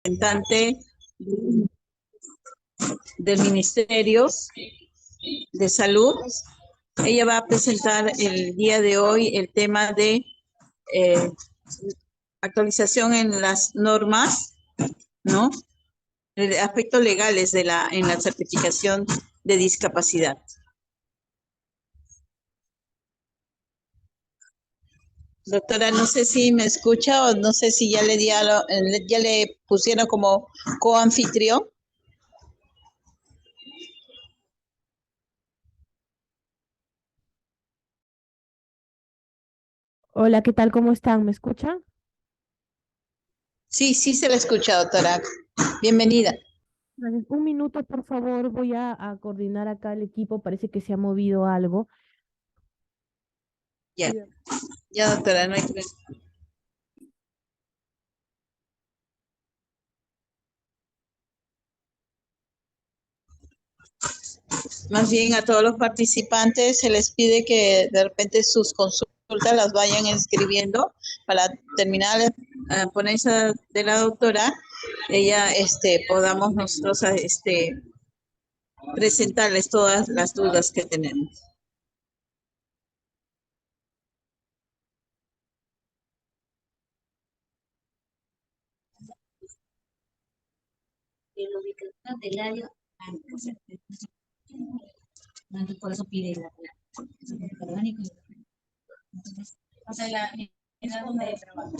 representante del Ministerio de Salud. Ella va a presentar el día de hoy el tema de actualización en las normas, ¿no? Aspectos legales en la certificación de discapacidad. Doctora, no sé si me escucha o no sé si ya le pusieron como coanfitrión. Hola, ¿qué tal? ¿Cómo están? ¿Me escuchan? Sí, sí se la escucha, doctora. Bienvenida. Gracias. Un minuto, por favor. Voy a coordinar acá el equipo. Parece que se ha movido algo. Ya, Sí. ya, doctora, no hay problema. Más bien a todos los participantes se les pide que de repente sus consultas las vayan escribiendo para terminar la ponencia de la doctora, ella podamos nosotros presentarles todas las dudas que tenemos. Por eso pide la orgánico. O sea, la edad donde trabaja.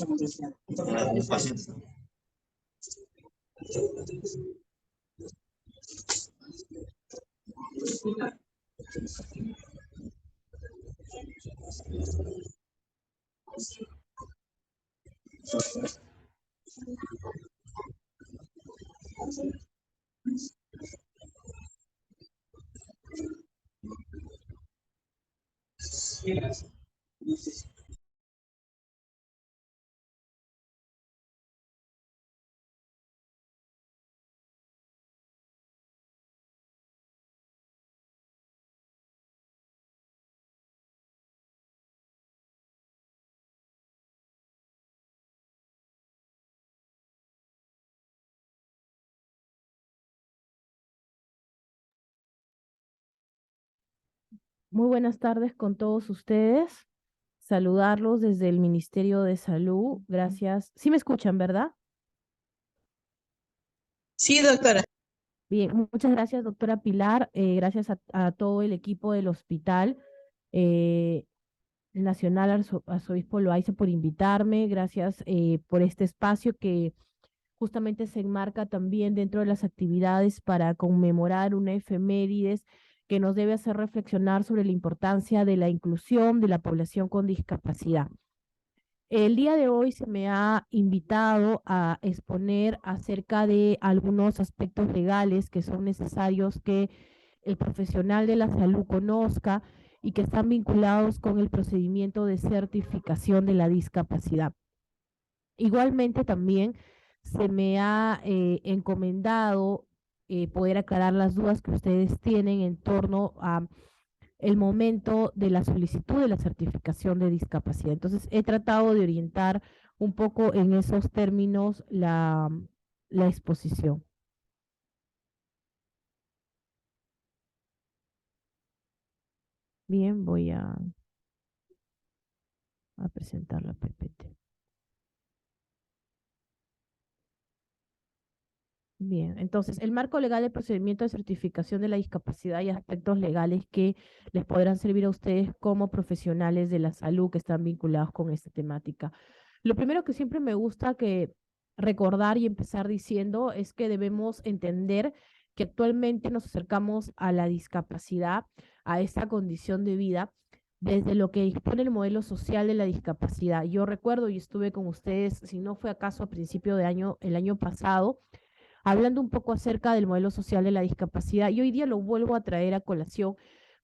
Muy buenas tardes con todos ustedes. Saludarlos desde el Ministerio de Salud. Gracias. Sí me escuchan, ¿verdad? Sí, doctora. Bien, muchas gracias, doctora Pilar. Gracias a todo el equipo del Hospital eh, Nacional Arzobispo Loaiza por invitarme. Gracias por este espacio que justamente se enmarca también dentro de las actividades para conmemorar una efemérides que nos debe hacer reflexionar sobre la importancia de la inclusión de la población con discapacidad. El día de hoy se me ha invitado a exponer acerca de algunos aspectos legales que son necesarios que el profesional de la salud conozca y que están vinculados con el procedimiento de certificación de la discapacidad. Igualmente también se me ha encomendado poder aclarar las dudas que ustedes tienen en torno a el momento de la solicitud de la certificación de discapacidad. Entonces, he tratado de orientar un poco en esos términos la exposición. Bien, voy a presentar la PPT. Bien, entonces, el marco legal de procedimiento de certificación de la discapacidad y aspectos legales que les podrán servir a ustedes como profesionales de la salud que están vinculados con esta temática. Lo primero que siempre me gusta que recordar y empezar diciendo es que debemos entender que actualmente nos acercamos a la discapacidad, a esta condición de vida, desde lo que dispone el modelo social de la discapacidad. Yo recuerdo y estuve con ustedes, si no fue acaso a principio de año, el año pasado, hablando un poco acerca del modelo social de la discapacidad y hoy día lo vuelvo a traer a colación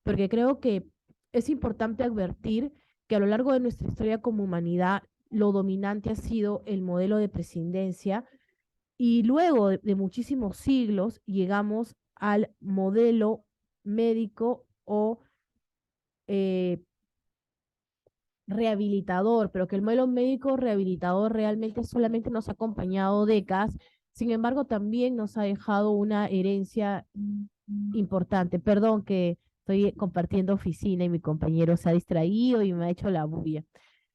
porque creo que es importante advertir que a lo largo de nuestra historia como humanidad lo dominante ha sido el modelo de prescindencia y luego de muchísimos siglos llegamos al modelo médico o eh, rehabilitador, pero que el modelo médico rehabilitador realmente solamente nos ha acompañado décadas, Sin embargo, también nos ha dejado una herencia importante. Perdón que estoy compartiendo oficina y mi compañero se ha distraído y me ha hecho la bulla.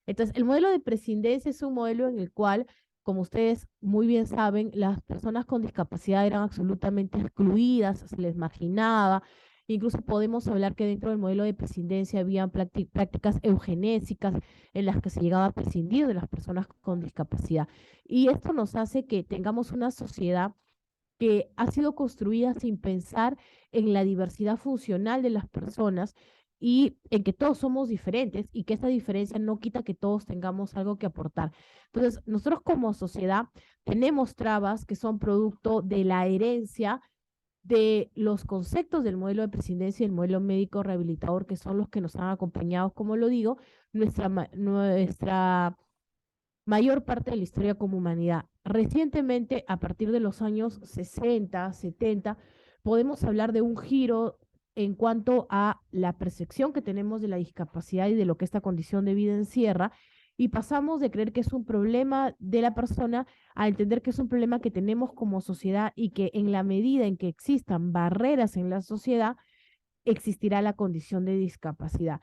Entonces, el modelo de presidencia es un modelo en el cual, como ustedes muy bien saben, las personas con discapacidad eran absolutamente excluidas, se les marginaba. Incluso podemos hablar que dentro del modelo de presidencia habían prácticas eugenésicas en las que se llegaba a prescindir de las personas con discapacidad. Y esto nos hace que tengamos una sociedad que ha sido construida sin pensar en la diversidad funcional de las personas y en que todos somos diferentes y que esta diferencia no quita que todos tengamos algo que aportar. Entonces, nosotros como sociedad tenemos trabas que son producto de la herencia de los conceptos del modelo de presidencia y el modelo médico rehabilitador, que son los que nos han acompañado, como lo digo, nuestra mayor parte de la historia como humanidad. Recientemente, a partir de los años 60, 70, podemos hablar de un giro en cuanto a la percepción que tenemos de la discapacidad y de lo que esta condición de vida encierra, y pasamos de creer que es un problema de la persona a entender que es un problema que tenemos como sociedad y que en la medida en que existan barreras en la sociedad, existirá la condición de discapacidad.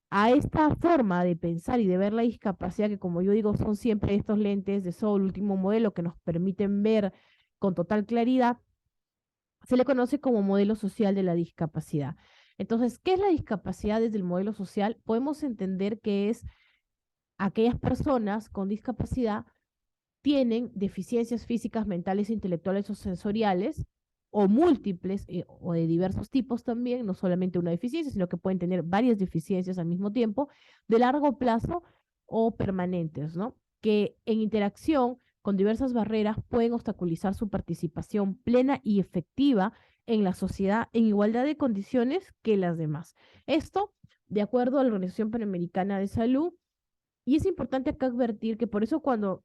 A esta forma de pensar y de ver la discapacidad, que como yo digo, son siempre estos lentes de sol, último modelo, que nos permiten ver con total claridad, se le conoce como modelo social de la discapacidad. Entonces, ¿qué es la discapacidad desde el modelo social? Podemos entender que es aquellas personas con discapacidad tienen deficiencias físicas, mentales, intelectuales o sensoriales, o múltiples, o de diversos tipos también, no solamente una deficiencia, sino que pueden tener varias deficiencias al mismo tiempo, de largo plazo o permanentes, ¿no? Que en interacción con diversas barreras pueden obstaculizar su participación plena y efectiva en la sociedad en igualdad de condiciones que las demás. Esto, de acuerdo a la Organización Panamericana de Salud, y es importante acá advertir que por eso cuando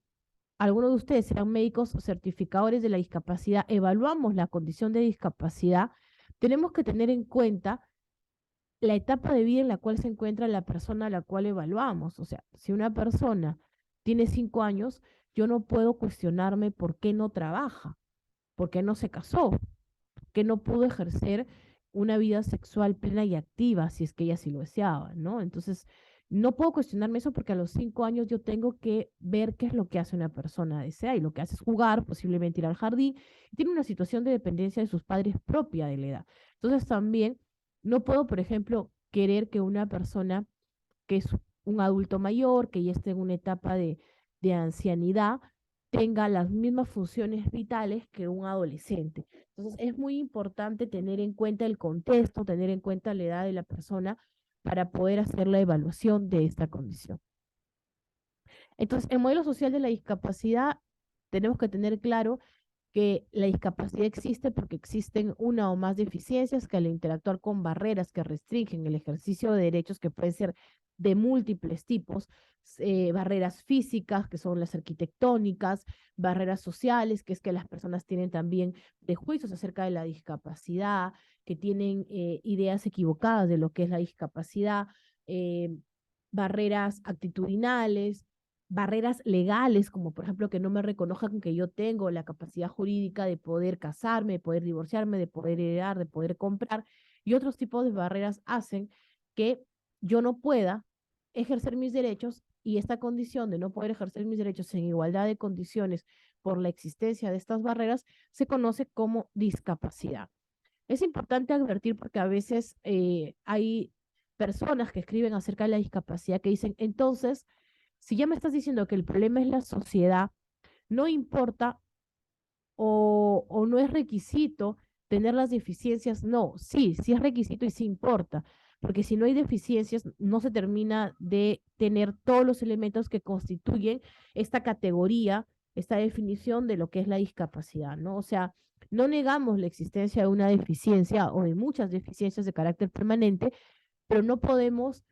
algunos de ustedes sean médicos certificadores de la discapacidad, evaluamos la condición de discapacidad, tenemos que tener en cuenta la etapa de vida en la cual se encuentra la persona a la cual evaluamos. O sea, si una persona tiene 5 años, yo no puedo cuestionarme por qué no trabaja, por qué no se casó, que no pudo ejercer una vida sexual plena y activa, si es que ella sí lo deseaba, ¿no? Entonces, no puedo cuestionarme eso porque a los 5 años yo tengo que ver qué es lo que hace una persona desea y lo que hace es jugar, posiblemente ir al jardín, y tiene una situación de dependencia de sus padres propia de la edad. Entonces, también no puedo, por ejemplo, querer que una persona que es un adulto mayor, que ya esté en una etapa de ancianidad, tenga las mismas funciones vitales que un adolescente. Entonces, es muy importante tener en cuenta el contexto, tener en cuenta la edad de la persona para poder hacer la evaluación de esta condición. Entonces, el modelo social de la discapacidad tenemos que tener claro que la discapacidad existe porque existen una o más deficiencias que al interactuar con barreras que restringen el ejercicio de derechos que pueden ser de múltiples tipos, barreras físicas, que son las arquitectónicas, barreras sociales, que es que las personas tienen también prejuicios acerca de la discapacidad, que tienen ideas equivocadas de lo que es la discapacidad, eh, barreras actitudinales, barreras legales, como por ejemplo que no me reconozcan que yo tengo la capacidad jurídica de poder casarme, de poder divorciarme, de poder heredar, de poder comprar, y otros tipos de barreras hacen que yo no pueda ejercer mis derechos, y esta condición de no poder ejercer mis derechos en igualdad de condiciones por la existencia de estas barreras se conoce como discapacidad. Es importante advertir porque a veces hay personas que escriben acerca de la discapacidad que dicen, entonces, si ya me estás diciendo que el problema es la sociedad, no importa o no es requisito tener las deficiencias. No, sí, sí es requisito y sí importa, porque si no hay deficiencias, no se termina de tener todos los elementos que constituyen esta categoría, esta definición de lo que es la discapacidad, ¿no? O sea, no negamos la existencia de una deficiencia o de muchas deficiencias de carácter permanente, pero no podemos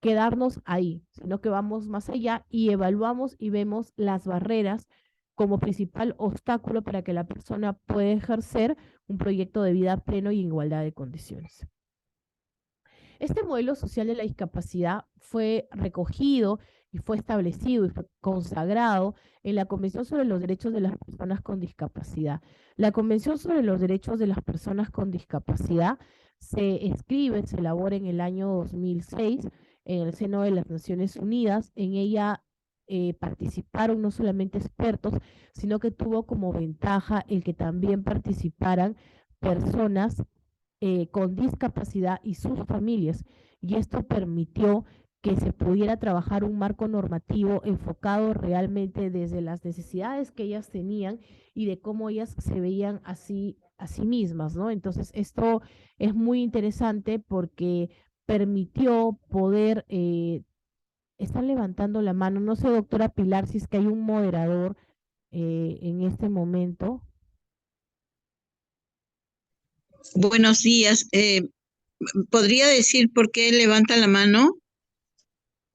quedarnos ahí, sino que vamos más allá y evaluamos y vemos las barreras como principal obstáculo para que la persona pueda ejercer un proyecto de vida pleno y en igualdad de condiciones. Este modelo social de la discapacidad fue recogido y fue establecido y fue consagrado en la Convención sobre los Derechos de las Personas con Discapacidad. La Convención sobre los Derechos de las Personas con Discapacidad se escribe, se elabora en el año 2006 en el seno de las Naciones Unidas. En ella participaron no solamente expertos, sino que tuvo como ventaja el que también participaran personas con discapacidad y sus familias. Y esto permitió que se pudiera trabajar un marco normativo enfocado realmente desde las necesidades que ellas tenían y de cómo ellas se veían así a sí mismas, ¿no? Entonces, esto es muy interesante porque permitió poder estar levantando la mano. No sé, doctora Pilar, si es que hay un moderador en este momento. Buenos días. ¿Podría decir por qué levanta la mano?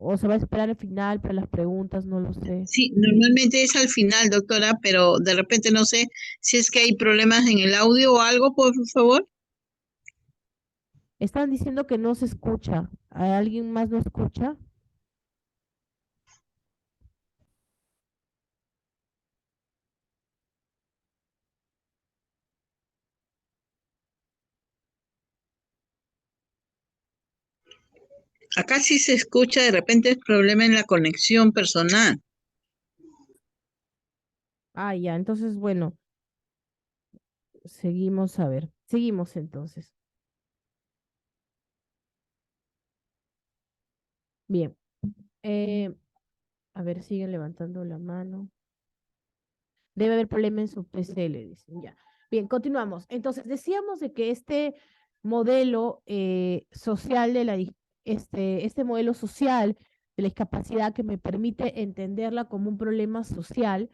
O se va a esperar al final para las preguntas, no lo sé. Sí, normalmente es al final, doctora, pero de repente no sé si es que hay problemas en el audio o algo, por favor. Están diciendo que no se escucha. ¿A alguien más no escucha? Acá sí se escucha, de repente es problema en la conexión personal. Ah, ya. Entonces, bueno, seguimos a ver. Seguimos entonces. Bien. Eh, a ver, siguen levantando la mano. Debe haber problema en su PC, le dicen. Ya. Bien, continuamos. Entonces, decíamos de que este modelo social este modelo social de la discapacidad que me permite entenderla como un problema social,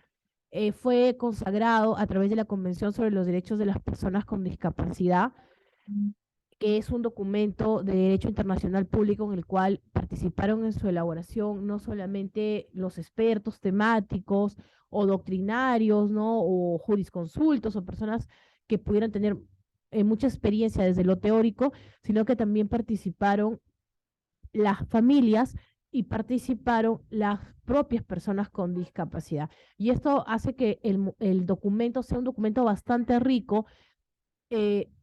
fue consagrado a través de la Convención sobre los Derechos de las Personas con Discapacidad, que es un documento de derecho internacional público en el cual participaron en su elaboración no solamente los expertos temáticos o doctrinarios, ¿no? O jurisconsultos o personas que pudieran tener mucha experiencia desde lo teórico, sino que también participaron las familias y participaron las propias personas con discapacidad. Y esto hace que el documento sea un documento bastante rico,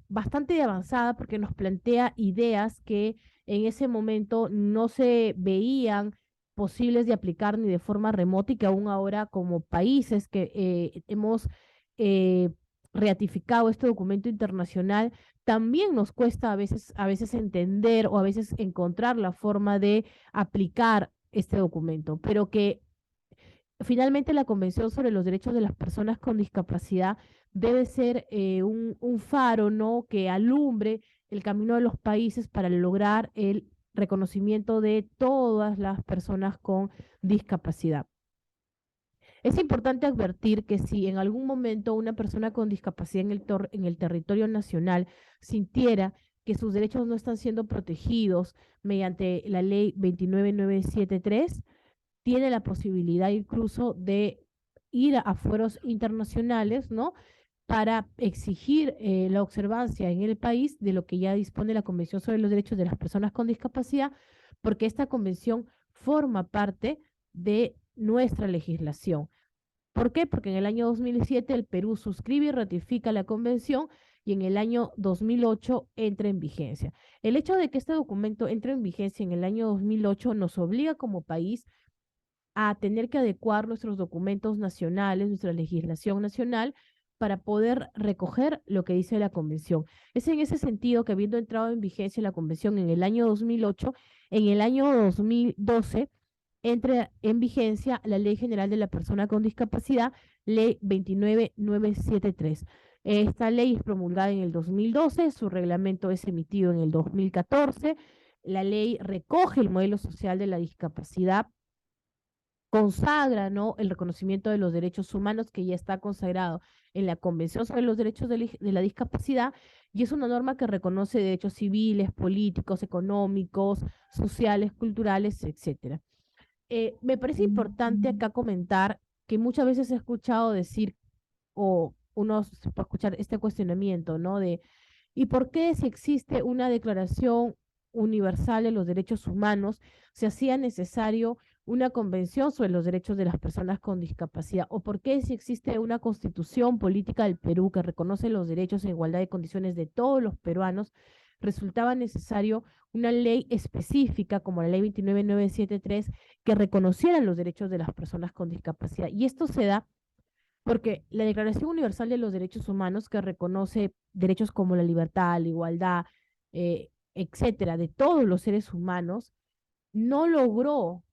bastante avanzada, porque nos plantea ideas que en ese momento no se veían posibles de aplicar ni de forma remota y que aún ahora como países que hemos eh, ratificado este documento internacional, también nos cuesta a veces entender o a veces encontrar la forma de aplicar este documento, pero que finalmente, la Convención sobre los Derechos de las Personas con Discapacidad debe ser un faro, ¿no? Que alumbre el camino de los países para lograr el reconocimiento de todas las personas con discapacidad. Es importante advertir que si en algún momento una persona con discapacidad en el territorio nacional sintiera que sus derechos no están siendo protegidos mediante la ley 29973, tiene la posibilidad incluso de ir a foros internacionales, ¿no? Para exigir la observancia en el país de lo que ya dispone la Convención sobre los Derechos de las Personas con Discapacidad, porque esta convención forma parte de nuestra legislación. ¿Por qué? Porque en el año 2007 el Perú suscribe y ratifica la convención y en el año 2008 entra en vigencia. El hecho de que este documento entre en vigencia en el año 2008 nos obliga como país a tener que adecuar nuestros documentos nacionales, nuestra legislación nacional, para poder recoger lo que dice la Convención. Es en ese sentido que, habiendo entrado en vigencia la Convención en el año 2008, en el año 2012 entra en vigencia la Ley General de la Persona con Discapacidad, Ley 29973. Esta ley es promulgada en el 2012, su reglamento es emitido en el 2014. La ley recoge el modelo social de la discapacidad, consagra, ¿no?, el reconocimiento de los derechos humanos que ya está consagrado en la Convención sobre los Derechos de la Discapacidad, y es una norma que reconoce derechos civiles, políticos, económicos, sociales, culturales, etcétera. Me parece importante acá comentar que muchas veces he escuchado decir, o uno se puede escuchar este cuestionamiento, ¿no? De, ¿y por qué si existe una declaración universal de los derechos humanos se hacía necesario una convención sobre los derechos de las personas con discapacidad? ¿O por qué si existe una constitución política del Perú que reconoce los derechos en igualdad de condiciones de todos los peruanos, resultaba necesario una ley específica como la ley 29973 que reconociera los derechos de las personas con discapacidad? Y esto se da porque la Declaración Universal de los Derechos Humanos, que reconoce derechos como la libertad, la igualdad, etcétera, de todos los seres humanos, no logró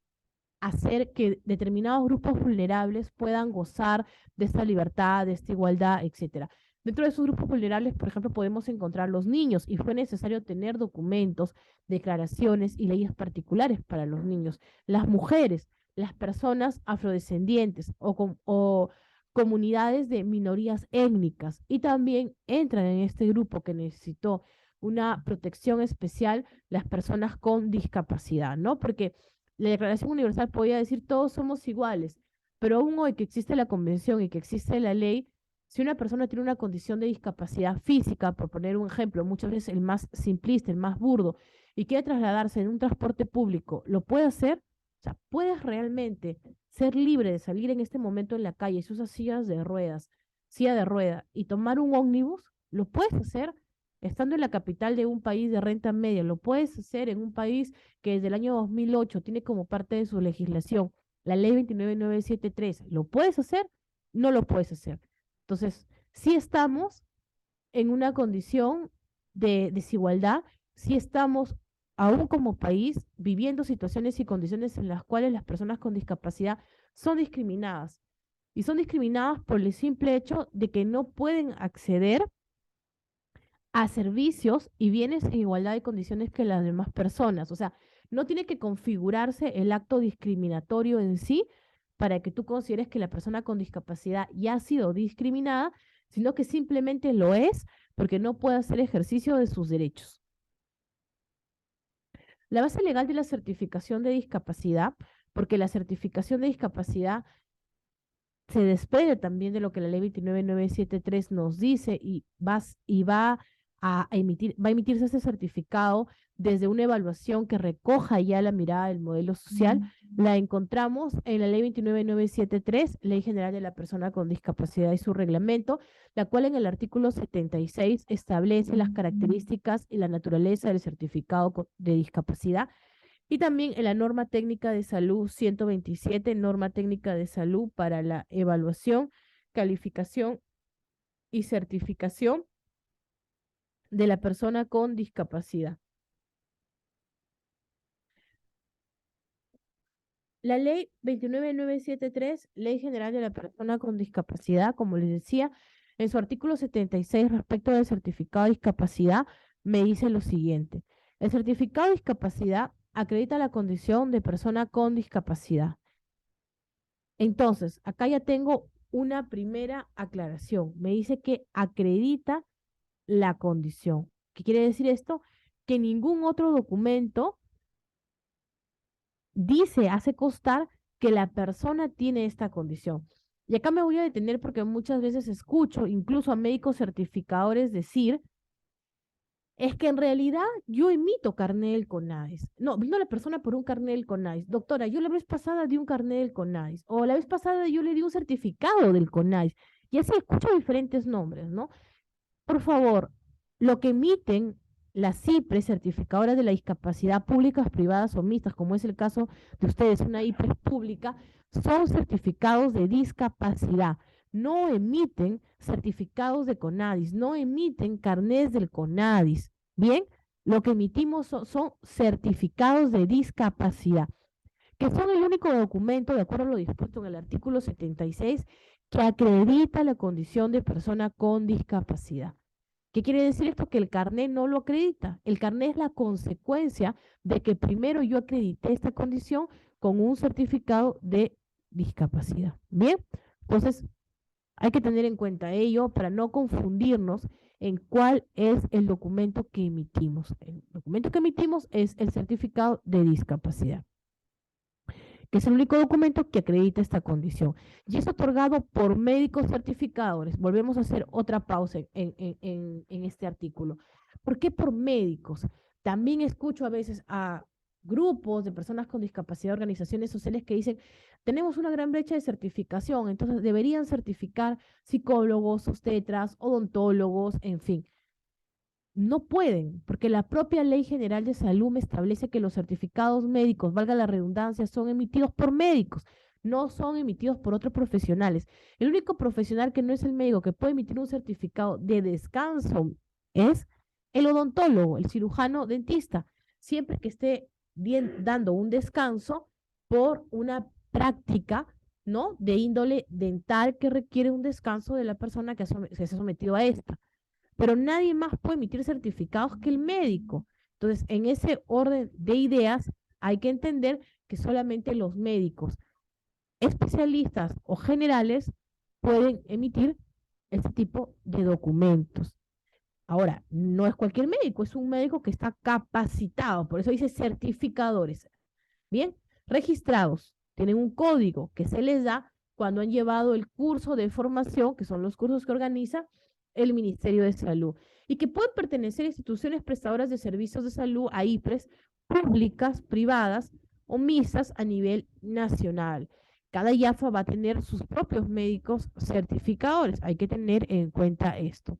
hacer que determinados grupos vulnerables puedan gozar de esta libertad, de esta igualdad, etcétera. Dentro de esos grupos vulnerables, por ejemplo, podemos encontrar los niños y fue necesario tener documentos, declaraciones y leyes particulares para los niños. Las mujeres, las personas afrodescendientes o comunidades de minorías étnicas y también entran en este grupo que necesitó una protección especial las personas con discapacidad, ¿no? Porque la Declaración Universal podía decir todos somos iguales, pero aún hoy que existe la convención y que existe la ley, si una persona tiene una condición de discapacidad física, por poner un ejemplo, muchas veces el más simplista, el más burdo, y quiere trasladarse en un transporte público, ¿lo puede hacer? O sea, ¿puedes realmente ser libre de salir en este momento en la calle si usas silla de rueda, y tomar un ómnibus? ¿Lo puedes hacer estando en la capital de un país de renta media? ¿Lo puedes hacer en un país que desde el año 2008 tiene como parte de su legislación la ley 29973? ¿Lo puedes hacer? No lo puedes hacer. Entonces, sí estamos en una condición de desigualdad, sí estamos aún como país viviendo situaciones y condiciones en las cuales las personas con discapacidad son discriminadas. Y son discriminadas por el simple hecho de que no pueden acceder a servicios y bienes en igualdad de condiciones que las demás personas. O sea, no tiene que configurarse el acto discriminatorio en sí para que tú consideres que la persona con discapacidad ya ha sido discriminada, sino que simplemente lo es porque no puede hacer ejercicio de sus derechos. La base legal de la certificación de discapacidad, porque la certificación de discapacidad se desprende también de lo que la ley 29973 nos dice y va va a emitirse ese certificado desde una evaluación que recoja ya la mirada del modelo social. La encontramos en la ley 29973, Ley General de la Persona con Discapacidad y su reglamento, la cual en el artículo 76 establece las características y la naturaleza del certificado de discapacidad, y también en la norma técnica de salud 127, norma técnica de salud para la evaluación, calificación y certificación de la persona con discapacidad. La ley 29973, Ley General de la Persona con Discapacidad, como les decía, en su artículo 76 respecto del certificado de discapacidad, me dice lo siguiente. El certificado de discapacidad acredita la condición de persona con discapacidad. Entonces, acá ya tengo una primera aclaración. Me dice que acredita la condición. ¿Qué quiere decir esto? Que ningún otro documento hace constar que la persona tiene esta condición. Y acá me voy a detener porque muchas veces escucho incluso a médicos certificadores decir, es que en realidad yo emito carnet del CONADIS. No, vino la persona por un carnet del CONADIS. Doctora, yo la vez pasada di un carnet del CONADIS. O la vez pasada yo le di un certificado del CONADIS. Y así escucho diferentes nombres, ¿no? Por favor, lo que emiten las CIPRES, certificadoras de la discapacidad, públicas, privadas o mixtas, como es el caso de ustedes, una IPRES pública, son certificados de discapacidad. No emiten certificados de CONADIS, no emiten carnés del CONADIS. Bien, lo que emitimos son certificados de discapacidad, que son el único documento, de acuerdo a lo dispuesto en el artículo 76, que acredita la condición de persona con discapacidad. ¿Qué quiere decir esto? Que el carnet no lo acredita. El carnet es la consecuencia de que primero yo acredité esta condición con un certificado de discapacidad. Bien, entonces hay que tener en cuenta ello para no confundirnos en cuál es el documento que emitimos. El documento que emitimos es el certificado de discapacidad, que es el único documento que acredita esta condición. Y es otorgado por médicos certificadores. Volvemos a hacer otra pausa en este artículo. ¿Por qué por médicos? También escucho a veces a grupos de personas con discapacidad, organizaciones sociales que dicen, tenemos una gran brecha de certificación, entonces deberían certificar psicólogos, obstetras, odontólogos, en fin. No pueden, porque la propia Ley General de Salud me establece que los certificados médicos, valga la redundancia, son emitidos por médicos, no son emitidos por otros profesionales. El único profesional que no es el médico que puede emitir un certificado de descanso es el odontólogo, el cirujano dentista, siempre que esté bien, dando un descanso por una práctica, ¿no?, de índole dental que requiere un descanso de la persona que se ha sometido a esta, pero nadie más puede emitir certificados que el médico. Entonces, en ese orden de ideas, hay que entender que solamente los médicos especialistas o generales pueden emitir este tipo de documentos. Ahora, no es cualquier médico, es un médico que está capacitado, por eso dice certificadores. Bien, registrados, tienen un código que se les da cuando han llevado el curso de formación, que son los cursos que organiza el Ministerio de Salud, y que pueden pertenecer a instituciones prestadoras de servicios de salud, a IPRES, públicas, privadas o mixtas a nivel nacional. Cada IAFA va a tener sus propios médicos certificadores. Hay que tener en cuenta esto.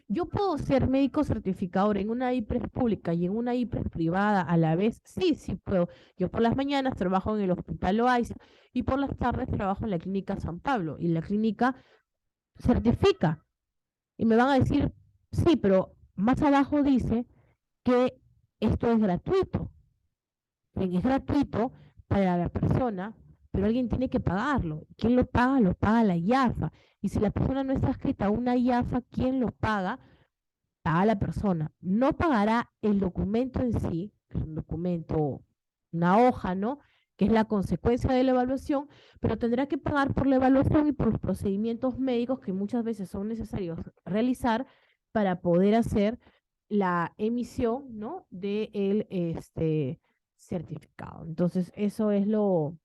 ¿Yo puedo ser médico certificador en una IPRES pública y en una IPRES privada a la vez? Sí, sí puedo. Yo por las mañanas trabajo en el Hospital Loaiza y por las tardes trabajo en la Clínica San Pablo, y la clínica certifica. Y me van a decir, sí, pero más abajo dice que esto es gratuito. Bien, es gratuito para la persona, pero alguien tiene que pagarlo. ¿Quién lo paga? Lo paga la IAFA. Y si la persona no está inscrita a una IAFA, ¿quién lo paga? Paga la persona. No pagará el documento en sí, que es un documento, una hoja, ¿no?, que es la consecuencia de la evaluación, pero tendrá que pagar por la evaluación y por los procedimientos médicos que muchas veces son necesarios realizar para poder hacer la emisión, ¿no?, de el certificado. Entonces, eso es lo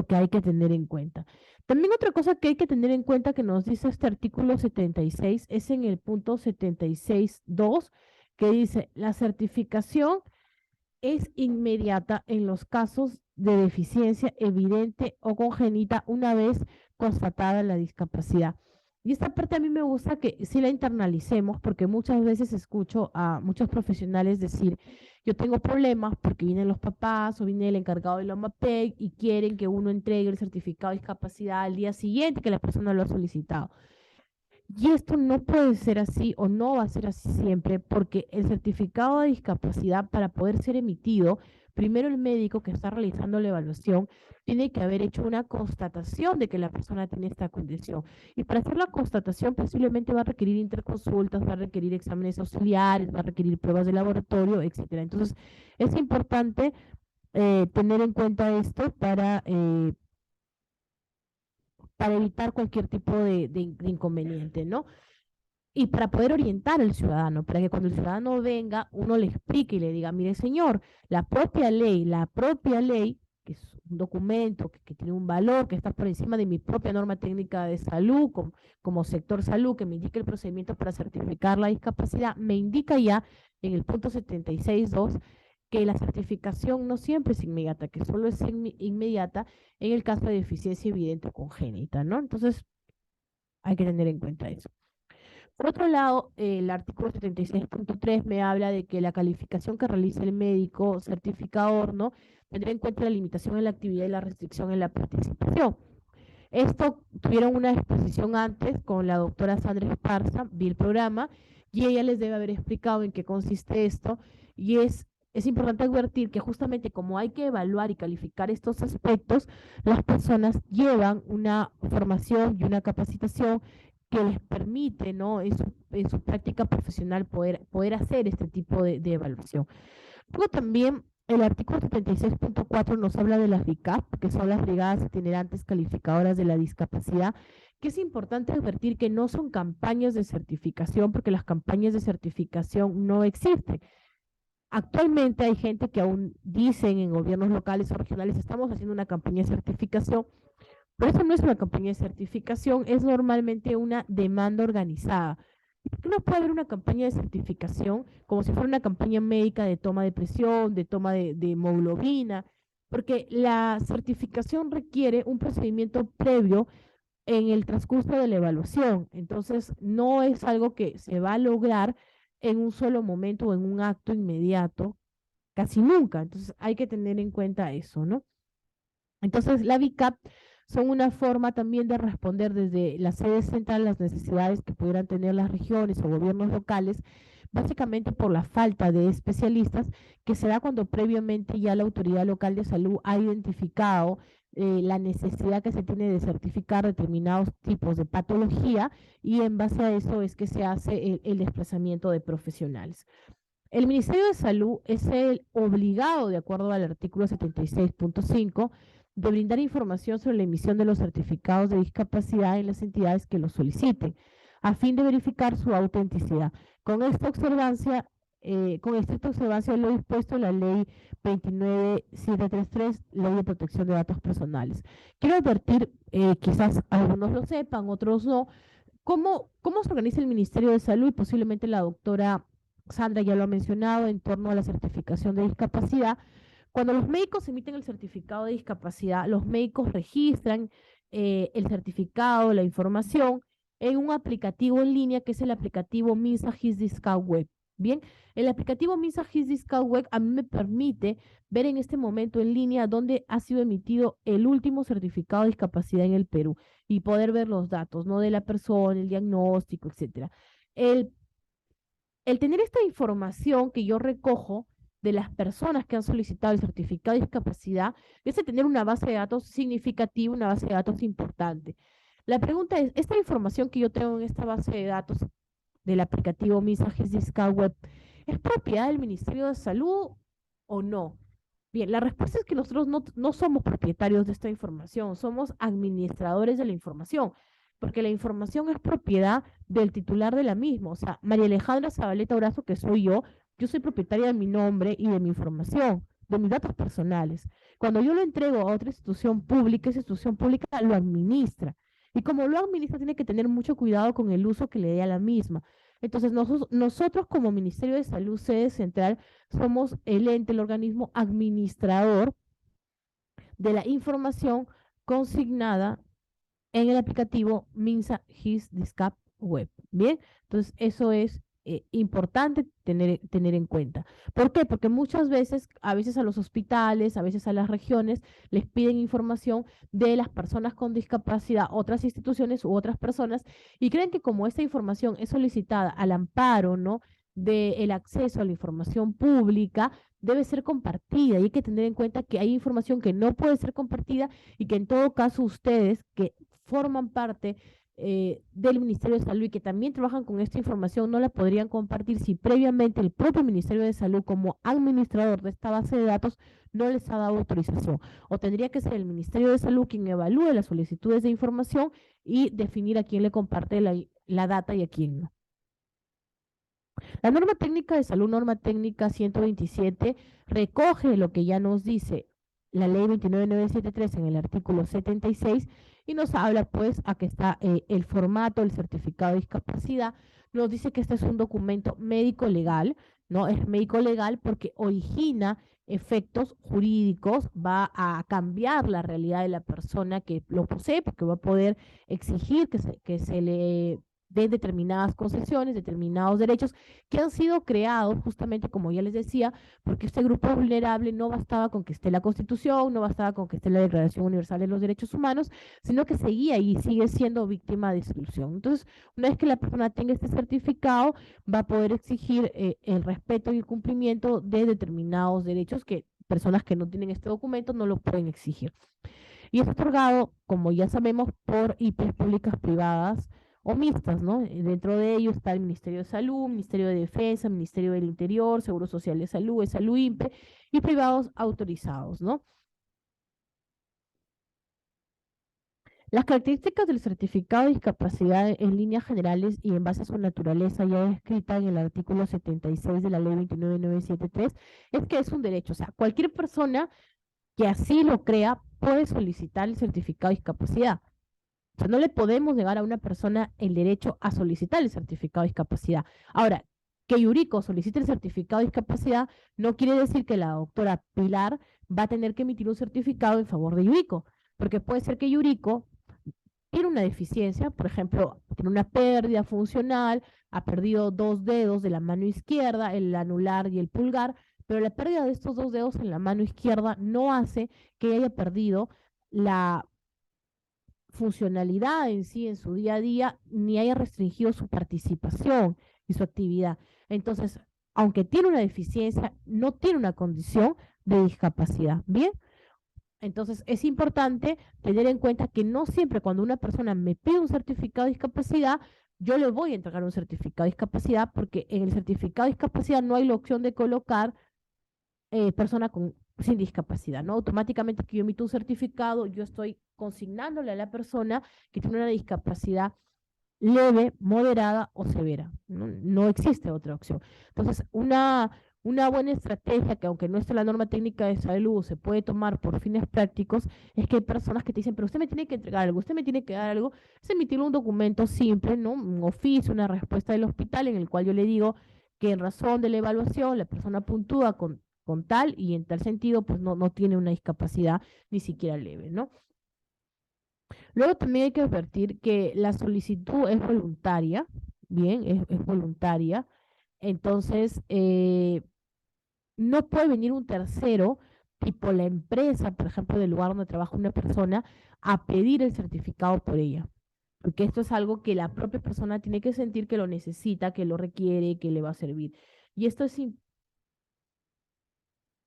que hay que tener en cuenta. También otra cosa que hay que tener en cuenta que nos dice este artículo 76 es en el punto 76.2, que dice, la certificación es inmediata en los casos de deficiencia evidente o congénita una vez constatada la discapacidad. Y esta parte a mí me gusta que sí la internalicemos, porque muchas veces escucho a muchos profesionales decir, yo tengo problemas porque vienen los papás o viene el encargado de la OMAPEC y quieren que uno entregue el certificado de discapacidad al día siguiente que la persona lo ha solicitado. Y esto no puede ser así o no va a ser así siempre, porque el certificado de discapacidad, para poder ser emitido, primero el médico que está realizando la evaluación tiene que haber hecho una constatación de que la persona tiene esta condición. Y para hacer la constatación posiblemente va a requerir interconsultas, va a requerir exámenes auxiliares, va a requerir pruebas de laboratorio, etcétera. Entonces, es importante tener en cuenta esto para evitar cualquier tipo de inconveniente, ¿no? Y para poder orientar al ciudadano, para que cuando el ciudadano venga, uno le explique y le diga, mire señor, la propia ley, que es un documento que tiene un valor, que está por encima de mi propia norma técnica de salud, como sector salud, que me indica el procedimiento para certificar la discapacidad, me indica ya en el punto 76.2 que la certificación no siempre es inmediata, que solo es inmediata en el caso de deficiencia evidente o congénita, ¿no? Entonces, hay que tener en cuenta eso. Por otro lado, el artículo 76.3 me habla de que la calificación que realice el médico certificador, ¿no?, tendrá en cuenta la limitación en la actividad y la restricción en la participación. Esto tuvieron una exposición antes con la doctora Sandra Esparza, vi el programa, y ella les debe haber explicado en qué consiste esto, y es importante advertir que justamente como hay que evaluar y calificar estos aspectos, las personas llevan una formación y una capacitación que les permite, ¿no?, en su práctica profesional poder hacer este tipo de evaluación. Luego también el artículo 76.4 nos habla de las BICAP, que son las brigadas itinerantes calificadoras de la discapacidad, que es importante advertir que no son campañas de certificación, porque las campañas de certificación no existen. Actualmente hay gente que aún dicen en gobiernos locales o regionales, estamos haciendo una campaña de certificación, pero eso no es una campaña de certificación, es normalmente una demanda organizada. ¿Por qué no puede haber una campaña de certificación como si fuera una campaña médica de toma de presión, de toma de hemoglobina? Porque la certificación requiere un procedimiento previo en el transcurso de la evaluación. Entonces, no es algo que se va a lograr en un solo momento o en un acto inmediato, casi nunca. Entonces, hay que tener en cuenta eso, ¿no? Entonces, la VICAP son una forma también de responder desde la sede central las necesidades que pudieran tener las regiones o gobiernos locales, básicamente por la falta de especialistas que se da cuando previamente ya la autoridad local de salud ha identificado la necesidad que se tiene de certificar determinados tipos de patología y en base a eso es que se hace el desplazamiento de profesionales. El Ministerio de Salud es el obligado, de acuerdo al artículo 76.5, de brindar información sobre la emisión de los certificados de discapacidad en las entidades que lo soliciten, a fin de verificar su autenticidad. Con esta observancia, con estricta observancia de lo dispuesto en la ley 29733, Ley de Protección de Datos Personales. Quiero advertir, quizás algunos lo sepan, otros no, cómo se organiza el Ministerio de Salud y posiblemente la doctora Sandra ya lo ha mencionado en torno a la certificación de discapacidad. Cuando los médicos emiten el certificado de discapacidad, los médicos registran el certificado, la información, en un aplicativo en línea que es el aplicativo MINSA HISDiscount Web. Bien, el aplicativo MINSA HISDiscount Web a mí me permite ver en este momento en línea dónde ha sido emitido el último certificado de discapacidad en el Perú y poder ver los datos, ¿no? De la persona, el diagnóstico, etcétera. El el tener esta información que yo recojo de las personas que han solicitado el certificado de discapacidad es tener una base de datos significativa, una base de datos importante. La pregunta es, ¿esta información que yo tengo en esta base de datos del aplicativo Mensajes Discount Web es propiedad del Ministerio de Salud o no? Bien, la respuesta es que nosotros no somos propietarios de esta información, somos administradores de la información, porque la información es propiedad del titular de la misma. O sea, María Alejandra Zabaleta Orazo, que soy yo soy propietaria de mi nombre y de mi información, de mis datos personales. Cuando yo lo entrego a otra institución pública, esa institución pública lo administra. Y como lo administra, tiene que tener mucho cuidado con el uso que le dé a la misma. Entonces, nosotros como Ministerio de Salud, sede central, somos el ente, el organismo administrador de la información consignada en el aplicativo Minsa HISDiscap Web. Bien, entonces eso es importante tener en cuenta. ¿Por qué? Porque muchas veces, a veces a los hospitales, a veces a las regiones, les piden información de las personas con discapacidad, otras instituciones u otras personas, y creen que como esta información es solicitada al amparo, ¿no? del acceso a la información pública, debe ser compartida y hay que tener en cuenta que hay información que no puede ser compartida y que en todo caso ustedes que forman parte del Ministerio de Salud y que también trabajan con esta información no la podrían compartir si previamente el propio Ministerio de Salud como administrador de esta base de datos no les ha dado autorización. O tendría que ser el Ministerio de Salud quien evalúe las solicitudes de información y definir a quién le comparte la data y a quién no. La norma técnica de salud, norma técnica 127, recoge lo que ya nos dice la ley 29973 en el artículo 76 y nos habla pues a que está el formato, el certificado de discapacidad. Nos dice que este es un documento médico legal, ¿no? Es médico legal porque origina efectos jurídicos, va a cambiar la realidad de la persona que lo posee, porque va a poder exigir que se le den determinadas concesiones, determinados derechos que han sido creados justamente, como ya les decía, porque este grupo vulnerable no bastaba con que esté la Constitución, no bastaba con que esté la Declaración Universal de los Derechos Humanos, sino que seguía y sigue siendo víctima de exclusión. Entonces, una vez que la persona tenga este certificado, va a poder exigir el respeto y el cumplimiento de determinados derechos que personas que no tienen este documento no lo pueden exigir. Y es otorgado, como ya sabemos, por IPs públicas privadas o mixtas, ¿no? Dentro de ello está el Ministerio de Salud, Ministerio de Defensa, Ministerio del Interior, Seguro Social de Salud, Salud INPE y privados autorizados, ¿no? Las características del certificado de discapacidad en líneas generales y en base a su naturaleza ya descrita en el artículo 76 de la ley 29973 es que es un derecho, o sea, cualquier persona que así lo crea puede solicitar el certificado de discapacidad. O sea, no le podemos negar a una persona el derecho a solicitar el certificado de discapacidad. Ahora, que Yuriko solicite el certificado de discapacidad no quiere decir que la doctora Pilar va a tener que emitir un certificado en favor de Yuriko, porque puede ser que Yuriko tiene una deficiencia, por ejemplo, tiene una pérdida funcional, ha perdido 2 dedos de la mano izquierda, el anular y el pulgar, pero la pérdida de estos 2 dedos en la mano izquierda no hace que haya perdido la funcionalidad en sí, en su día a día, ni haya restringido su participación y su actividad. Entonces, aunque tiene una deficiencia, no tiene una condición de discapacidad. Bien, entonces es importante tener en cuenta que no siempre cuando una persona me pide un certificado de discapacidad, yo le voy a entregar un certificado de discapacidad porque en el certificado de discapacidad no hay la opción de colocar persona sin discapacidad, ¿no? Automáticamente que yo emito un certificado, yo estoy consignándole a la persona que tiene una discapacidad leve, moderada o severa. No, no existe otra opción. Entonces, una buena estrategia que aunque no esté en la norma técnica de salud, se puede tomar por fines prácticos, es que hay personas que te dicen, pero usted me tiene que entregar algo, usted me tiene que dar algo, es emitir un documento simple, ¿no? Un oficio, una respuesta del hospital en el cual yo le digo que en razón de la evaluación la persona puntúa con tal y en tal sentido pues no tiene una discapacidad ni siquiera leve, ¿no? Luego también hay que advertir que la solicitud es voluntaria, bien, es voluntaria, entonces no puede venir un tercero, tipo la empresa, por ejemplo, del lugar donde trabaja una persona, a pedir el certificado por ella, porque esto es algo que la propia persona tiene que sentir que lo necesita, que lo requiere, que le va a servir. Y esto es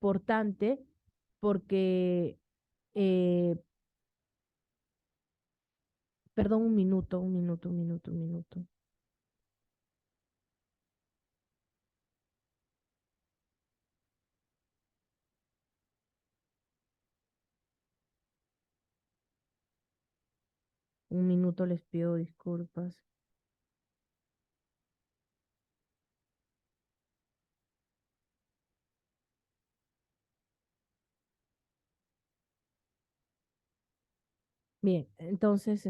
importante porque, eh, perdón, un minuto. Un minuto, les pido disculpas. Bien, entonces,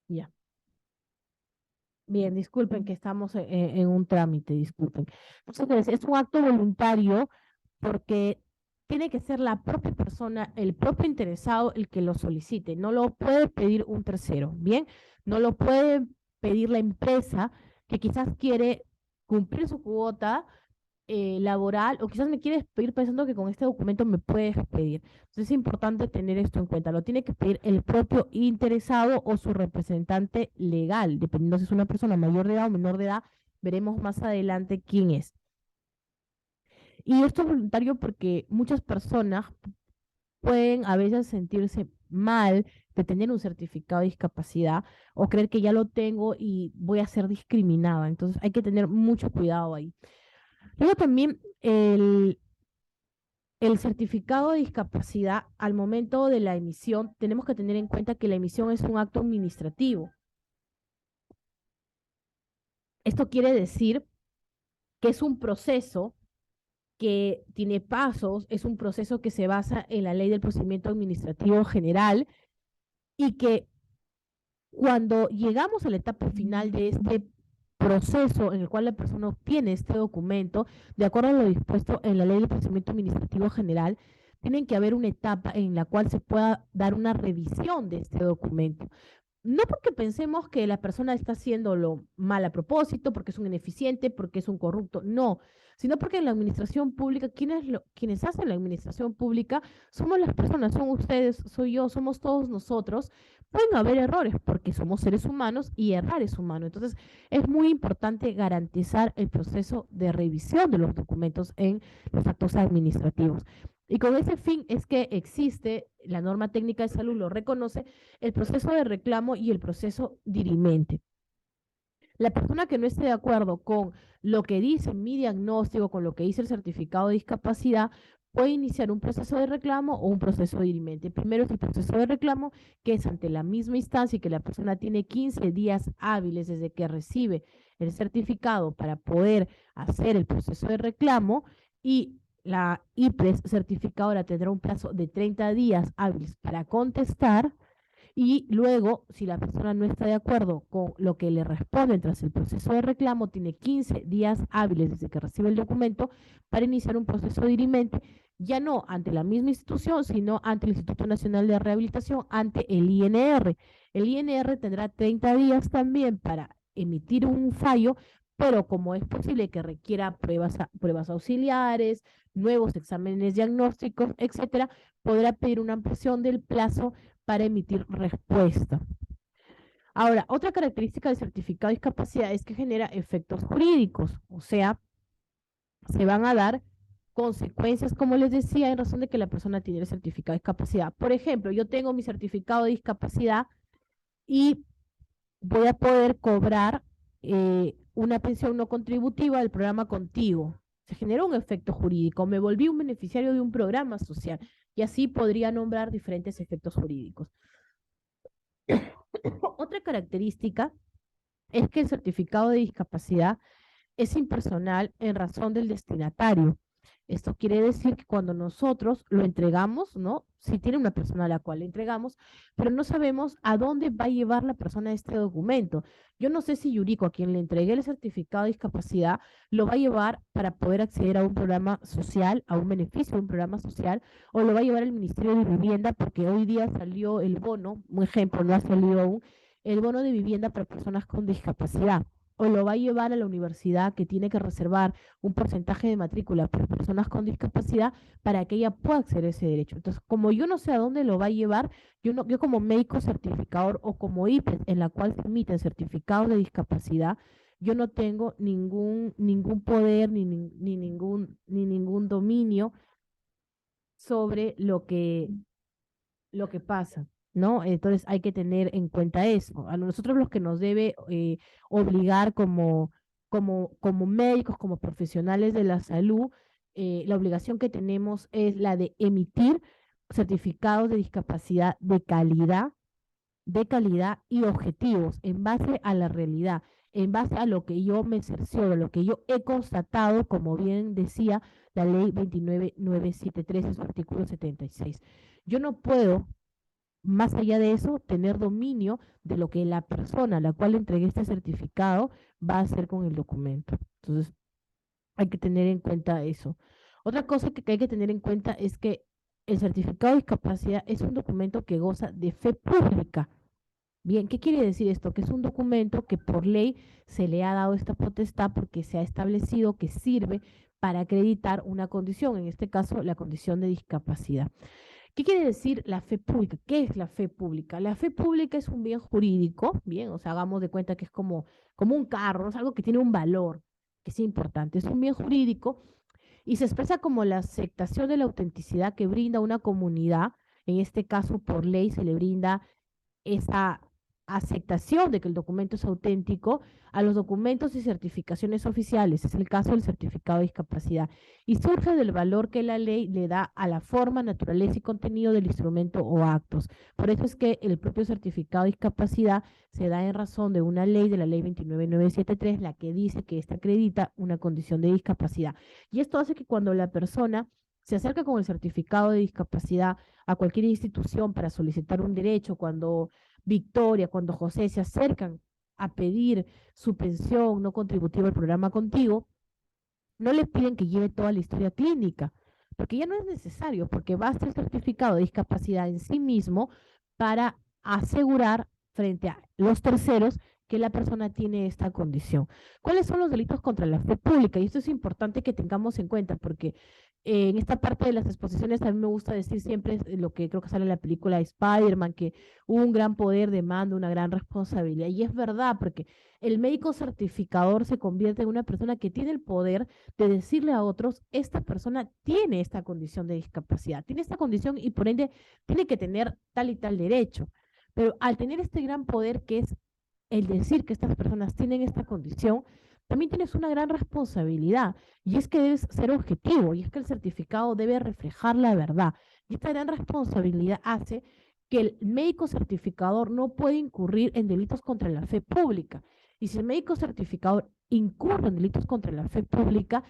ya. Bien, disculpen que estamos en un trámite, disculpen. Entonces, es un acto voluntario porque tiene que ser la propia persona, el propio interesado, el que lo solicite. No lo puede pedir un tercero, ¿bien? No lo puede pedir la empresa que quizás quiere cumplir su cuota laboral o quizás me quieres pedir pensando que con este documento me puedes pedir. Entonces es importante tener esto en cuenta. Lo tiene que pedir el propio interesado o su representante legal, dependiendo si es una persona mayor de edad o menor de edad. Veremos más adelante quién es. Y esto es voluntario porque muchas personas pueden a veces sentirse mal de tener un certificado de discapacidad o creer que ya lo tengo y voy a ser discriminada. Entonces hay que tener mucho cuidado ahí. Luego también el certificado de discapacidad, al momento de la emisión, tenemos que tener en cuenta que la emisión es un acto administrativo. Esto quiere decir que es un proceso que tiene pasos, es un proceso que se basa en la ley del procedimiento administrativo general y que cuando llegamos a la etapa final de este proceso en el cual la persona obtiene este documento, de acuerdo a lo dispuesto en la ley del procedimiento administrativo general, tienen que haber una etapa en la cual se pueda dar una revisión de este documento. No porque pensemos que la persona está haciéndolo mal a propósito, porque es un ineficiente, porque es un corrupto, no, sino porque en la administración pública, quienes hacen la administración pública somos las personas, son ustedes, soy yo, somos todos nosotros. Pueden haber errores porque somos seres humanos y errar es humano. Entonces, es muy importante garantizar el proceso de revisión de los documentos en los actos administrativos. Y con ese fin es que existe, la norma técnica de salud lo reconoce, el proceso de reclamo y el proceso dirimente. La persona que no esté de acuerdo con lo que dice mi diagnóstico, con lo que dice el certificado de discapacidad, puede iniciar un proceso de reclamo o un proceso dirimente. Primero es el proceso de reclamo, que es ante la misma instancia y que la persona tiene 15 días hábiles desde que recibe el certificado para poder hacer el proceso de reclamo, y la IPRES certificadora tendrá un plazo de 30 días hábiles para contestar, y luego, si la persona no está de acuerdo con lo que le responden tras el proceso de reclamo, tiene 15 días hábiles desde que recibe el documento para iniciar un proceso dirimente, ya no ante la misma institución, sino ante el Instituto Nacional de Rehabilitación, ante el INR. El INR tendrá 30 días también para emitir un fallo, pero como es posible que requiera pruebas auxiliares, nuevos exámenes diagnósticos, etcétera, podrá pedir una ampliación del plazo para emitir respuesta. Ahora, otra característica del certificado de discapacidad es que genera efectos jurídicos, o sea, se van a dar consecuencias, como les decía, en razón de que la persona tiene el certificado de discapacidad. Por ejemplo, yo tengo mi certificado de discapacidad y voy a poder cobrar una pensión no contributiva del programa Contigo. Se generó un efecto jurídico, me volví un beneficiario de un programa social y así podría nombrar diferentes efectos jurídicos. Otra característica es que el certificado de discapacidad es impersonal en razón del destinatario. Esto quiere decir que cuando nosotros lo entregamos, ¿no? Si tiene una persona a la cual le entregamos, pero no sabemos a dónde va a llevar la persona este documento. Yo no sé si Yuriko, a quien le entregué el certificado de discapacidad, lo va a llevar para poder acceder a un programa social, a un beneficio de un programa social, o lo va a llevar al Ministerio de Vivienda, porque hoy día salió el bono, un ejemplo, no ha salido aún, el bono de vivienda para personas con discapacidad, o lo va a llevar a la universidad, que tiene que reservar un porcentaje de matrícula para personas con discapacidad para que ella pueda acceder a ese derecho. Entonces, como yo no sé a dónde lo va a llevar, yo como médico certificador o como IPES, en la cual se emiten certificados de discapacidad, yo no tengo ningún poder ni ningún dominio sobre lo que pasa, ¿no? Entonces hay que tener en cuenta eso. A nosotros los que nos debe obligar como médicos, como profesionales de la salud, la obligación que tenemos es la de emitir certificados de discapacidad de calidad y objetivos en base a la realidad, en base a lo que yo me cercioro, lo que yo he constatado, como bien decía la ley 29973 en su artículo 76. Yo no puedo, más allá de eso, tener dominio de lo que la persona a la cual entregué este certificado va a hacer con el documento. Entonces, hay que tener en cuenta eso. Otra cosa que hay que tener en cuenta es que el certificado de discapacidad es un documento que goza de fe pública. Bien, ¿qué quiere decir esto? Que es un documento que por ley se le ha dado esta potestad porque se ha establecido que sirve para acreditar una condición, en este caso la condición de discapacidad. ¿Qué quiere decir la fe pública? ¿Qué es la fe pública? La fe pública es un bien jurídico, bien, o sea, hagamos de cuenta que es como un carro, es algo que tiene un valor, que es importante, es un bien jurídico y se expresa como la aceptación de la autenticidad que brinda una comunidad, en este caso por ley se le brinda esa aceptación de que el documento es auténtico a los documentos y certificaciones oficiales, es el caso del certificado de discapacidad, y surge del valor que la ley le da a la forma, naturaleza y contenido del instrumento o actos. Por eso es que el propio certificado de discapacidad se da en razón de una ley, de la ley 29973, la que dice que ésta acredita una condición de discapacidad. Y esto hace que cuando la persona se acerca con el certificado de discapacidad a cualquier institución para solicitar un derecho, cuando Victoria, cuando José se acercan a pedir su pensión no contributiva al programa Contigo, no le piden que lleve toda la historia clínica, porque ya no es necesario, porque basta el certificado de discapacidad en sí mismo para asegurar frente a los terceros que la persona tiene esta condición. ¿Cuáles son los delitos contra la fe pública? Y esto es importante que tengamos en cuenta, porque en esta parte de las exposiciones a mí me gusta decir siempre lo que creo que sale en la película de Spider-Man, que un gran poder demanda una gran responsabilidad. Y es verdad, porque el médico certificador se convierte en una persona que tiene el poder de decirle a otros, esta persona tiene esta condición de discapacidad, tiene esta condición y por ende tiene que tener tal y tal derecho. Pero al tener este gran poder que es el decir que estas personas tienen esta condición, también tienes una gran responsabilidad, y es que debes ser objetivo, y es que el certificado debe reflejar la verdad. Y esta gran responsabilidad hace que el médico certificador no puede incurrir en delitos contra la fe pública. Y si el médico certificador incurre en delitos contra la fe pública,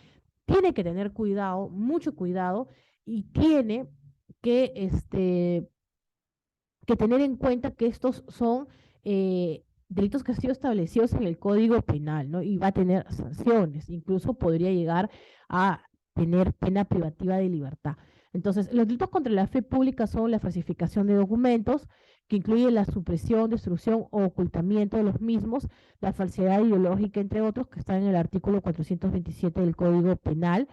tiene que tener cuidado, mucho cuidado, y tiene que, que tener en cuenta que estos son delitos que han sido establecidos en el Código Penal, ¿no? Y va a tener sanciones, incluso podría llegar a tener pena privativa de libertad. Entonces, los delitos contra la fe pública son la falsificación de documentos, que incluye la supresión, destrucción o ocultamiento de los mismos, la falsedad ideológica, entre otros, que están en el artículo 427 del Código Penal,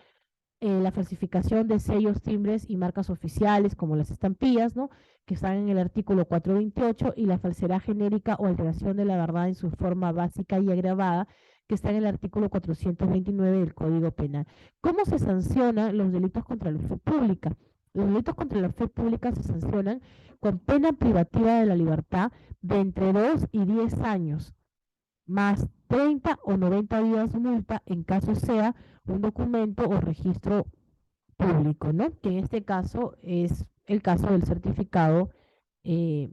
la falsificación de sellos, timbres y marcas oficiales, como las estampillas, ¿no? Que están en el artículo 428, y la falsedad genérica o alteración de la verdad en su forma básica y agravada, que está en el artículo 429 del Código Penal. ¿Cómo se sancionan los delitos contra la fe pública? Los delitos contra la fe pública se sancionan con pena privativa de la libertad de entre 2 y 10 años, más 30 o 90 días multa en caso sea un documento o registro público, ¿no? Que en este caso es el caso del certificado eh,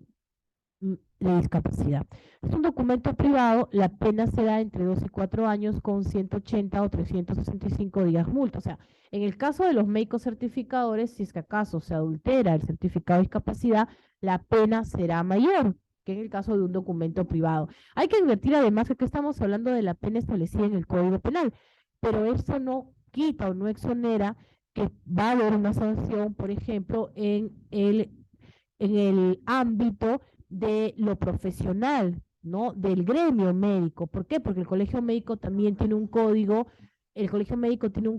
de discapacidad. Es un documento privado, la pena será entre 2 y 4 años con 180 o 365 días multa. O sea, en el caso de los médicos certificadores, si es que acaso se adultera el certificado de discapacidad, la pena será mayor que en el caso de un documento privado. Hay que advertir además que aquí estamos hablando de la pena establecida en el Código Penal, pero eso no quita o no exonera que va a haber una sanción, por ejemplo, en el ámbito de lo profesional, ¿no? Del gremio médico. ¿Por qué? Porque el colegio médico también tiene un código, el colegio médico tiene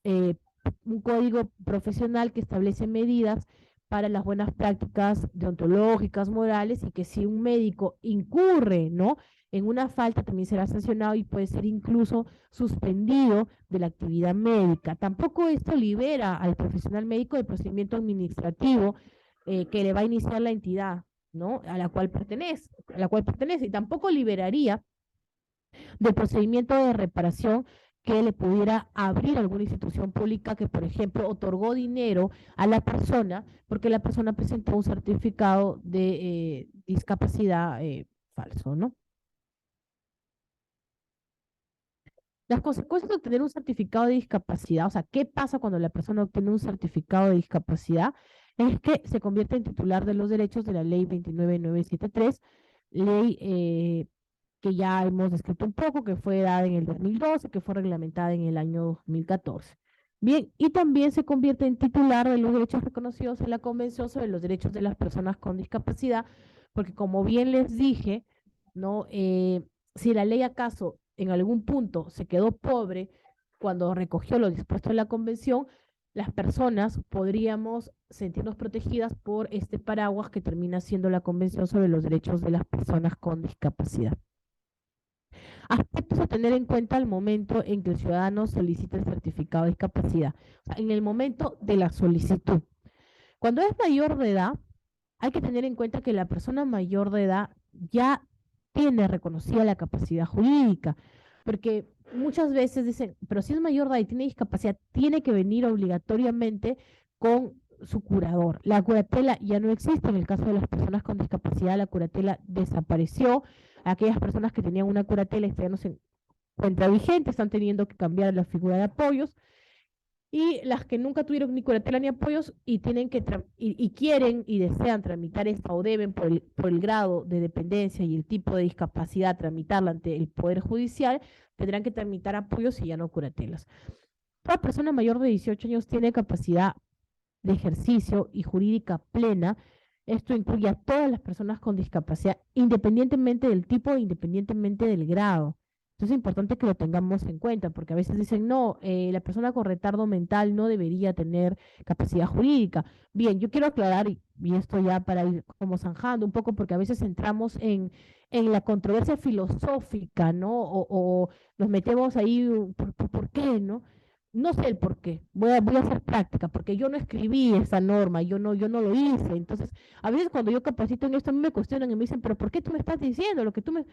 eh, un código profesional que establece medidas para las buenas prácticas deontológicas, morales, y que si un médico incurre, ¿no?, en una falta, también será sancionado y puede ser incluso suspendido de la actividad médica. Tampoco esto libera al profesional médico del procedimiento administrativo que le va a iniciar la entidad, ¿no?, a la cual pertenece, y tampoco liberaría del procedimiento de reparación que le pudiera abrir alguna institución pública que, por ejemplo, otorgó dinero a la persona porque la persona presentó un certificado de discapacidad falso, ¿no? Las consecuencias de obtener un certificado de discapacidad, o sea, ¿qué pasa cuando la persona obtiene un certificado de discapacidad? Es que se convierte en titular de los derechos de la ley 29973, ley que ya hemos descrito un poco, que fue dada en el 2012, que fue reglamentada en el año 2014. Bien, y también se convierte en titular de los derechos reconocidos en la Convención sobre los Derechos de las Personas con Discapacidad, porque como bien les dije, ¿no? Si la ley acaso en algún punto se quedó pobre cuando recogió lo dispuesto en la Convención, las personas podríamos sentirnos protegidas por este paraguas que termina siendo la Convención sobre los Derechos de las Personas con Discapacidad. Aspectos a tener en cuenta al momento en que el ciudadano solicita el certificado de discapacidad. O sea, en el momento de la solicitud. Cuando es mayor de edad, hay que tener en cuenta que la persona mayor de edad ya tiene reconocida la capacidad jurídica, porque muchas veces dicen, pero si es mayor de edad y tiene discapacidad, tiene que venir obligatoriamente con su curador. La curatela ya no existe en el caso de las personas con discapacidad, la curatela desapareció. Aquellas personas que tenían una curatela ya no se encuentra vigente, están teniendo que cambiar la figura de apoyos, y las que nunca tuvieron ni curatela ni apoyos y tienen que y quieren y desean tramitar esta o deben por el grado de dependencia y el tipo de discapacidad tramitarla ante el Poder Judicial, tendrán que tramitar apoyos y ya no curatelas. Toda persona mayor de 18 años tiene capacidad de ejercicio y jurídica plena. Esto incluye a todas las personas con discapacidad, independientemente del tipo, independientemente del grado. Entonces es importante que lo tengamos en cuenta, porque a veces dicen, no, la persona con retardo mental no debería tener capacidad jurídica. Bien, yo quiero aclarar, y esto ya para ir como zanjando un poco, porque a veces entramos en la controversia filosófica, ¿no? O nos metemos ahí, ¿por qué, no? No sé el por qué, voy a hacer práctica, porque yo no escribí esa norma, yo no lo hice. Entonces, a veces cuando yo capacito en esto, a mí me cuestionan y me dicen, pero ¿por qué tú me estás diciendo lo que tú me...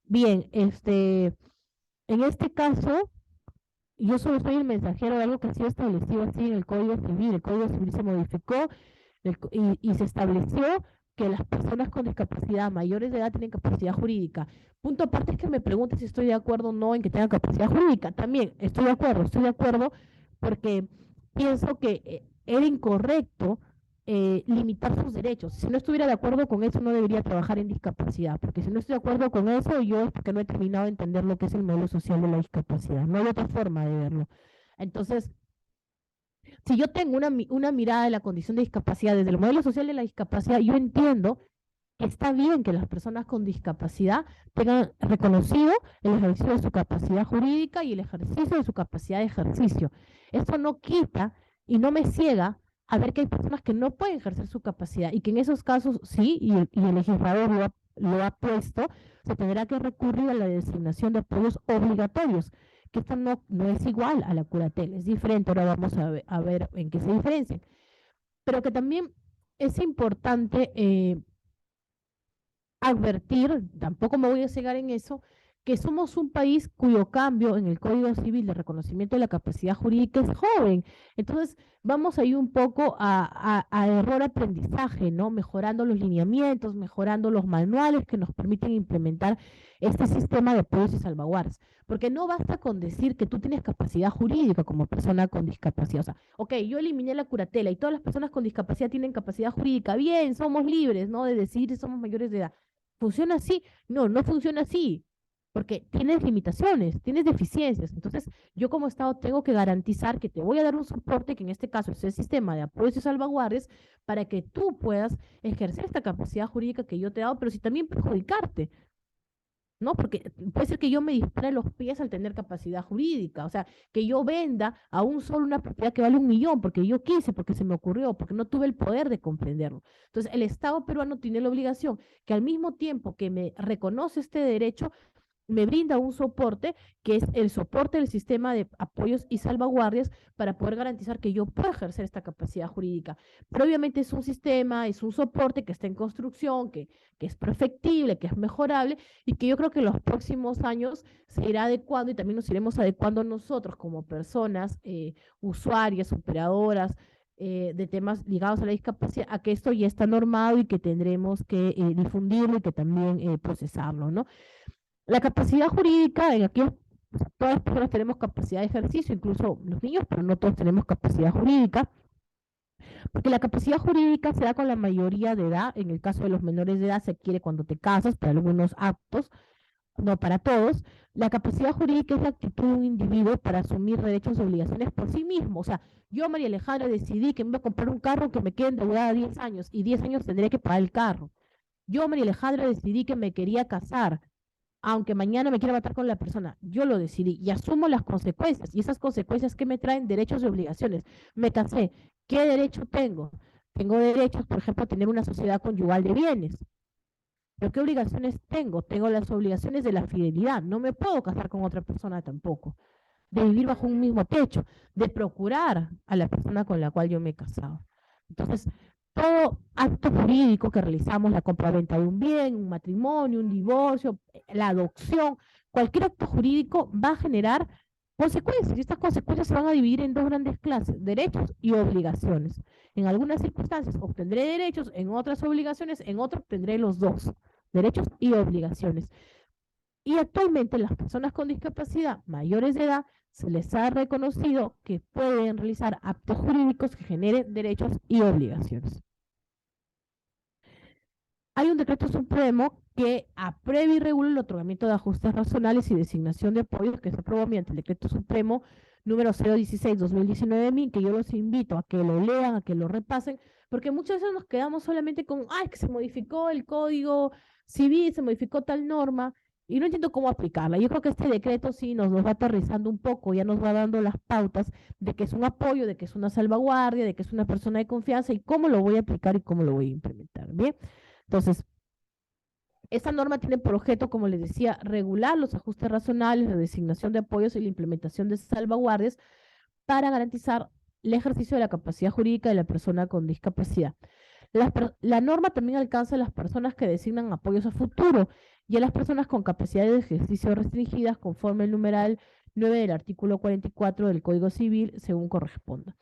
Bien, En este caso, yo solo soy el mensajero de algo que ha sido establecido así en el Código Civil. El Código Civil se modificó y se estableció que las personas con discapacidad mayores de edad tienen capacidad jurídica. Punto aparte es que me preguntes si estoy de acuerdo o no en que tengan capacidad jurídica. También estoy de acuerdo porque pienso que era incorrecto limitar sus derechos. Si no estuviera de acuerdo con eso, no debería trabajar en discapacidad, porque si no estoy de acuerdo con eso, yo es porque no he terminado de entender lo que es el modelo social de la discapacidad. No hay otra forma de verlo. Entonces, si yo tengo una mirada de la condición de discapacidad desde el modelo social de la discapacidad, yo entiendo que está bien que las personas con discapacidad tengan reconocido el ejercicio de su capacidad jurídica y el ejercicio de su capacidad de ejercicio. Esto no quita y no me ciega a ver que hay personas que no pueden ejercer su capacidad y que en esos casos sí, y el legislador lo ha puesto, se tendrá que recurrir a la designación de apoyos obligatorios, que esto no es igual a la curatela, es diferente, ahora vamos a ver en qué se diferencian. Pero que también es importante advertir, tampoco me voy a cegar en eso, que somos un país cuyo cambio en el Código Civil de reconocimiento de la capacidad jurídica es joven. Entonces, vamos ahí un poco a error aprendizaje, ¿no? Mejorando los lineamientos, mejorando los manuales que nos permiten implementar este sistema de apoyos y salvaguardas. Porque no basta con decir que tú tienes capacidad jurídica como persona con discapacidad. O sea, ok, yo eliminé la curatela y todas las personas con discapacidad tienen capacidad jurídica. Bien, somos libres, ¿no? De decir que somos mayores de edad. ¿Funciona así? No, no funciona así, porque tienes limitaciones, tienes deficiencias. Entonces, yo como Estado tengo que garantizar que te voy a dar un soporte, que en este caso es el sistema de apoyos y salvaguardias, para que tú puedas ejercer esta capacidad jurídica que yo te he dado, pero si también perjudicarte. ¿No? Porque puede ser que yo me dispare los pies al tener capacidad jurídica, o sea, que yo venda a un solo una propiedad que vale 1 millón, porque yo quise, porque se me ocurrió, porque no tuve el poder de comprenderlo. Entonces, el Estado peruano tiene la obligación que al mismo tiempo que me reconoce este derecho, me brinda un soporte que es el soporte del sistema de apoyos y salvaguardias para poder garantizar que yo pueda ejercer esta capacidad jurídica. Pero obviamente es un sistema, es un soporte que está en construcción, que es perfectible, que es mejorable y que yo creo que en los próximos años se irá adecuando y también nos iremos adecuando nosotros como personas, usuarias, operadoras, de temas ligados a la discapacidad, a que esto ya está normado y que tendremos que difundirlo y que también procesarlo, ¿no? La capacidad jurídica, en aquí todas las personas tenemos capacidad de ejercicio, incluso los niños, pero no todos tenemos capacidad jurídica, porque la capacidad jurídica se da con la mayoría de edad, en el caso de los menores de edad se adquiere cuando te casas, para algunos actos, no para todos. La capacidad jurídica es la actitud de un individuo para asumir derechos y obligaciones por sí mismo. O sea, yo, María Alejandra, decidí que me voy a comprar un carro que me quede endeudada 10 años y 10 años tendré que pagar el carro. Yo, María Alejandra, decidí que me quería casar aunque mañana me quiera matar con la persona, yo lo decidí y asumo las consecuencias. Y esas consecuencias que me traen derechos y obligaciones. Me casé. ¿Qué derecho tengo? Tengo derechos, por ejemplo, a tener una sociedad conyugal de bienes. ¿Pero qué obligaciones tengo? Tengo las obligaciones de la fidelidad. No me puedo casar con otra persona tampoco. De vivir bajo un mismo techo. De procurar a la persona con la cual yo me he casado. Entonces, todo acto jurídico que realizamos, la compraventa de un bien, un matrimonio, un divorcio, la adopción, cualquier acto jurídico va a generar consecuencias y estas consecuencias se van a dividir en dos grandes clases, derechos y obligaciones. En algunas circunstancias obtendré derechos, en otras obligaciones, en otras obtendré los dos, derechos y obligaciones. Y actualmente las personas con discapacidad mayores de edad se les ha reconocido que pueden realizar actos jurídicos que generen derechos y obligaciones. Hay un decreto supremo que aprueba y regula el otorgamiento de ajustes razonables y designación de apoyos que se aprobó mediante el decreto supremo número 016-2019, que yo los invito a que lo lean, a que lo repasen, porque muchas veces nos quedamos solamente con, ay, que se modificó el código civil, se modificó tal norma, y no entiendo cómo aplicarla. Yo creo que este decreto sí nos va aterrizando un poco, ya nos va dando las pautas de que es un apoyo, de que es una salvaguardia, de que es una persona de confianza y cómo lo voy a aplicar y cómo lo voy a implementar. Bien, entonces, esta norma tiene por objeto, como les decía, regular los ajustes razonables, la designación de apoyos y la implementación de salvaguardias para garantizar el ejercicio de la capacidad jurídica de la persona con discapacidad. La norma también alcanza a las personas que designan apoyos a futuro. y a las personas con capacidad de ejercicio restringidas conforme el numeral 9 del artículo 44 del Código Civil, según corresponda.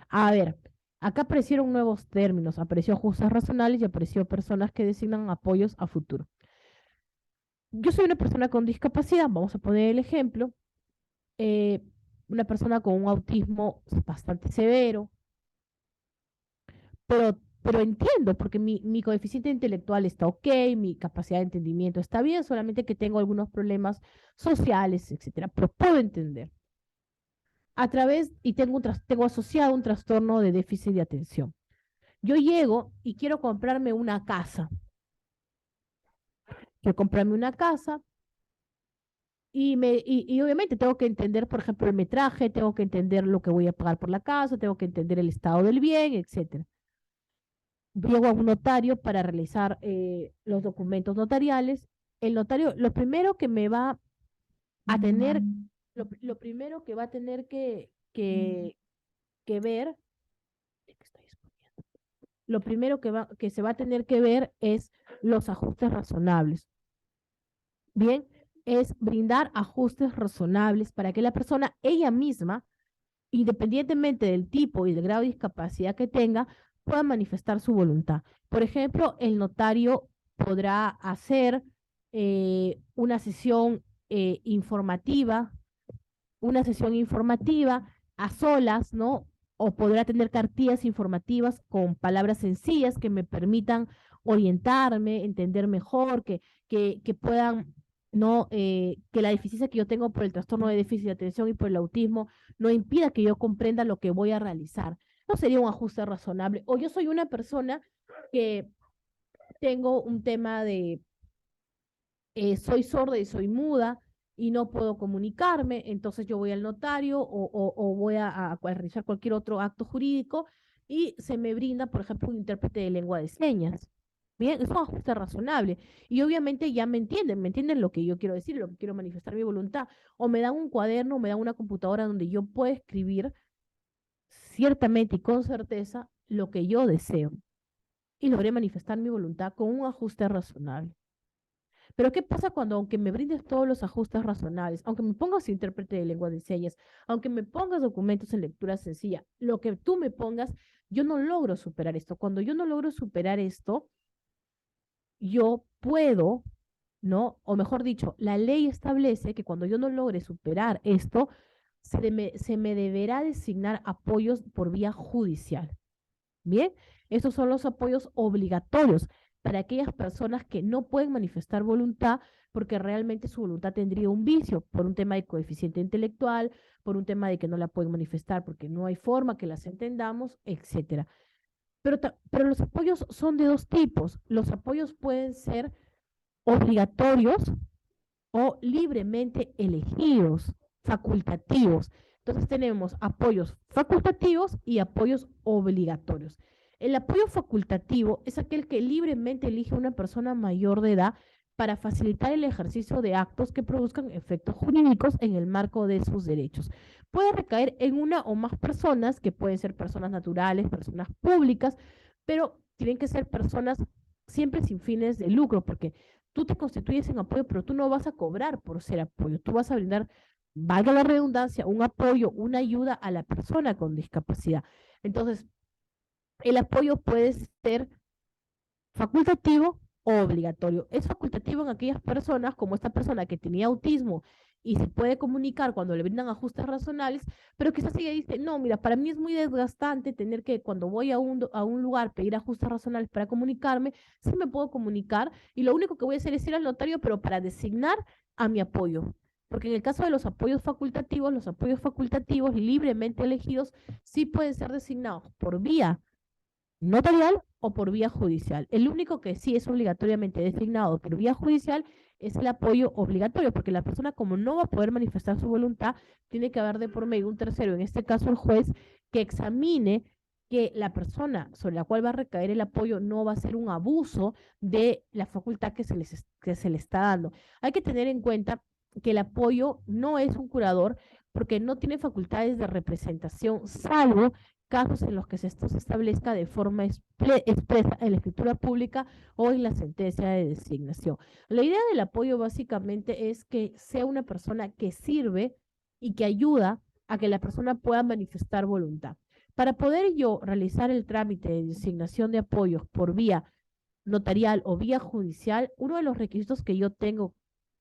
A ver, acá aparecieron nuevos términos, apareció ajustes razonables y apareció personas que designan apoyos a futuro. Yo soy una persona con discapacidad, vamos a poner el ejemplo, una persona con un autismo bastante severo, pero entiendo, porque mi coeficiente intelectual está ok, mi capacidad de entendimiento está bien, solamente que tengo algunos problemas sociales, etcétera, pero puedo entender. Y tengo asociado un trastorno de déficit de atención. Yo llego y quiero comprarme una casa. Quiero comprarme una casa y obviamente tengo que entender, por ejemplo, el metraje, tengo que entender lo que voy a pagar por la casa, tengo que entender el estado del bien, etcétera. Llego a un notario para realizar los documentos notariales. El notario, lo primero que me va a tener, lo primero que va a tener que ver, lo primero que se va a tener que ver es los ajustes razonables. Bien, es brindar ajustes razonables para que la persona ella misma, independientemente del tipo y del grado de discapacidad que tenga, pueda manifestar su voluntad. Por ejemplo, el notario podrá hacer una sesión informativa, a solas, ¿no? O podrá tener cartillas informativas con palabras sencillas que me permitan orientarme, entender mejor, que puedan, ¿no? Que la deficiencia que yo tengo por el trastorno de déficit de atención y por el autismo no impida que yo comprenda lo que voy a realizar. No sería un ajuste razonable. O yo soy una persona que tengo un tema de soy sorda y soy muda y no puedo comunicarme, entonces yo voy al notario o voy a realizar cualquier otro acto jurídico y se me brinda, por ejemplo, un intérprete de lengua de señas. Bien, es un ajuste razonable. Y obviamente ya me entienden lo que yo quiero decir, lo que quiero manifestar mi voluntad. O me dan un cuaderno, o me dan una computadora donde yo puedo escribir ciertamente y con certeza lo que yo deseo. Y logré manifestar mi voluntad con un ajuste razonable. Pero ¿qué pasa cuando, aunque me brindes todos los ajustes razonables, aunque me pongas intérprete de lengua de señas, aunque me pongas documentos en lectura sencilla, lo que tú me pongas, yo no logro superar esto? Cuando yo no logro superar esto, yo puedo, ¿no? O mejor dicho, la ley establece que cuando yo no logre superar esto, se me deberá designar apoyos por vía judicial. Bien, estos son los apoyos obligatorios para aquellas personas que no pueden manifestar voluntad porque realmente su voluntad tendría un vicio por un tema de coeficiente intelectual, por un tema de que no la pueden manifestar porque no hay forma que las entendamos, etcétera. Pero los apoyos son de dos tipos. Los apoyos pueden ser obligatorios o libremente elegidos, facultativos. Entonces tenemos apoyos facultativos y apoyos obligatorios. El apoyo facultativo es aquel que libremente elige una persona mayor de edad para facilitar el ejercicio de actos que produzcan efectos jurídicos en el marco de sus derechos. Puede recaer en una o más personas, que pueden ser personas naturales, personas públicas, pero tienen que ser personas siempre sin fines de lucro, porque tú te constituyes en apoyo, pero tú no vas a cobrar por ser apoyo, tú vas a brindar, valga la redundancia, un apoyo, una ayuda a la persona con discapacidad. Entonces, el apoyo puede ser facultativo o obligatorio. Es facultativo en aquellas personas, como esta persona que tenía autismo y se puede comunicar cuando le brindan ajustes razonables, pero quizás ella dice, no, mira, para mí es muy desgastante tener que cuando voy a un lugar pedir ajustes razonables para comunicarme, sí me puedo comunicar y lo único que voy a hacer es ir al notario, pero para designar a mi apoyo. Porque en el caso de los apoyos facultativos libremente elegidos sí pueden ser designados por vía notarial o por vía judicial. El único que sí es obligatoriamente designado por vía judicial es el apoyo obligatorio, porque la persona, como no va a poder manifestar su voluntad, tiene que haber de por medio un tercero, en este caso el juez, que examine que la persona sobre la cual va a recaer el apoyo no va a ser un abuso de la facultad que se le está dando. Hay que tener en cuenta que el apoyo no es un curador porque no tiene facultades de representación, salvo casos en los que esto se establezca de forma expresa en la escritura pública o en la sentencia de designación. La idea del apoyo básicamente es que sea una persona que sirve y que ayuda a que la persona pueda manifestar voluntad. Para poder yo realizar el trámite de designación de apoyos por vía notarial o vía judicial, uno de los requisitos que yo tengo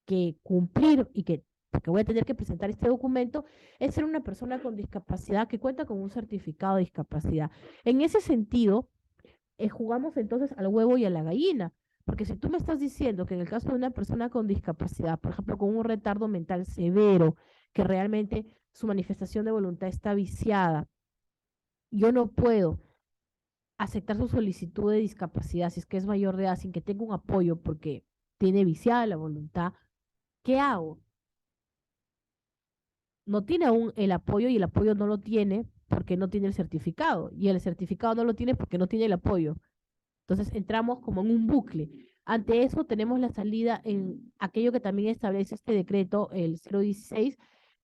que cumplir y que porque voy a tener que presentar este documento, es ser una persona con discapacidad que cuenta con un certificado de discapacidad. En ese sentido, jugamos entonces al huevo y a la gallina, porque si tú me estás diciendo que en el caso de una persona con discapacidad, por ejemplo, con un retardo mental severo, que realmente su manifestación de voluntad está viciada, yo no puedo aceptar su solicitud de discapacidad si es que es mayor de edad sin que tenga un apoyo porque tiene viciada la voluntad, ¿qué hago? No tiene aún el apoyo y el apoyo no lo tiene porque no tiene el certificado y el certificado no lo tiene porque no tiene el apoyo. Entonces entramos como en un bucle. Ante eso tenemos la salida en aquello que también establece este decreto, el 016,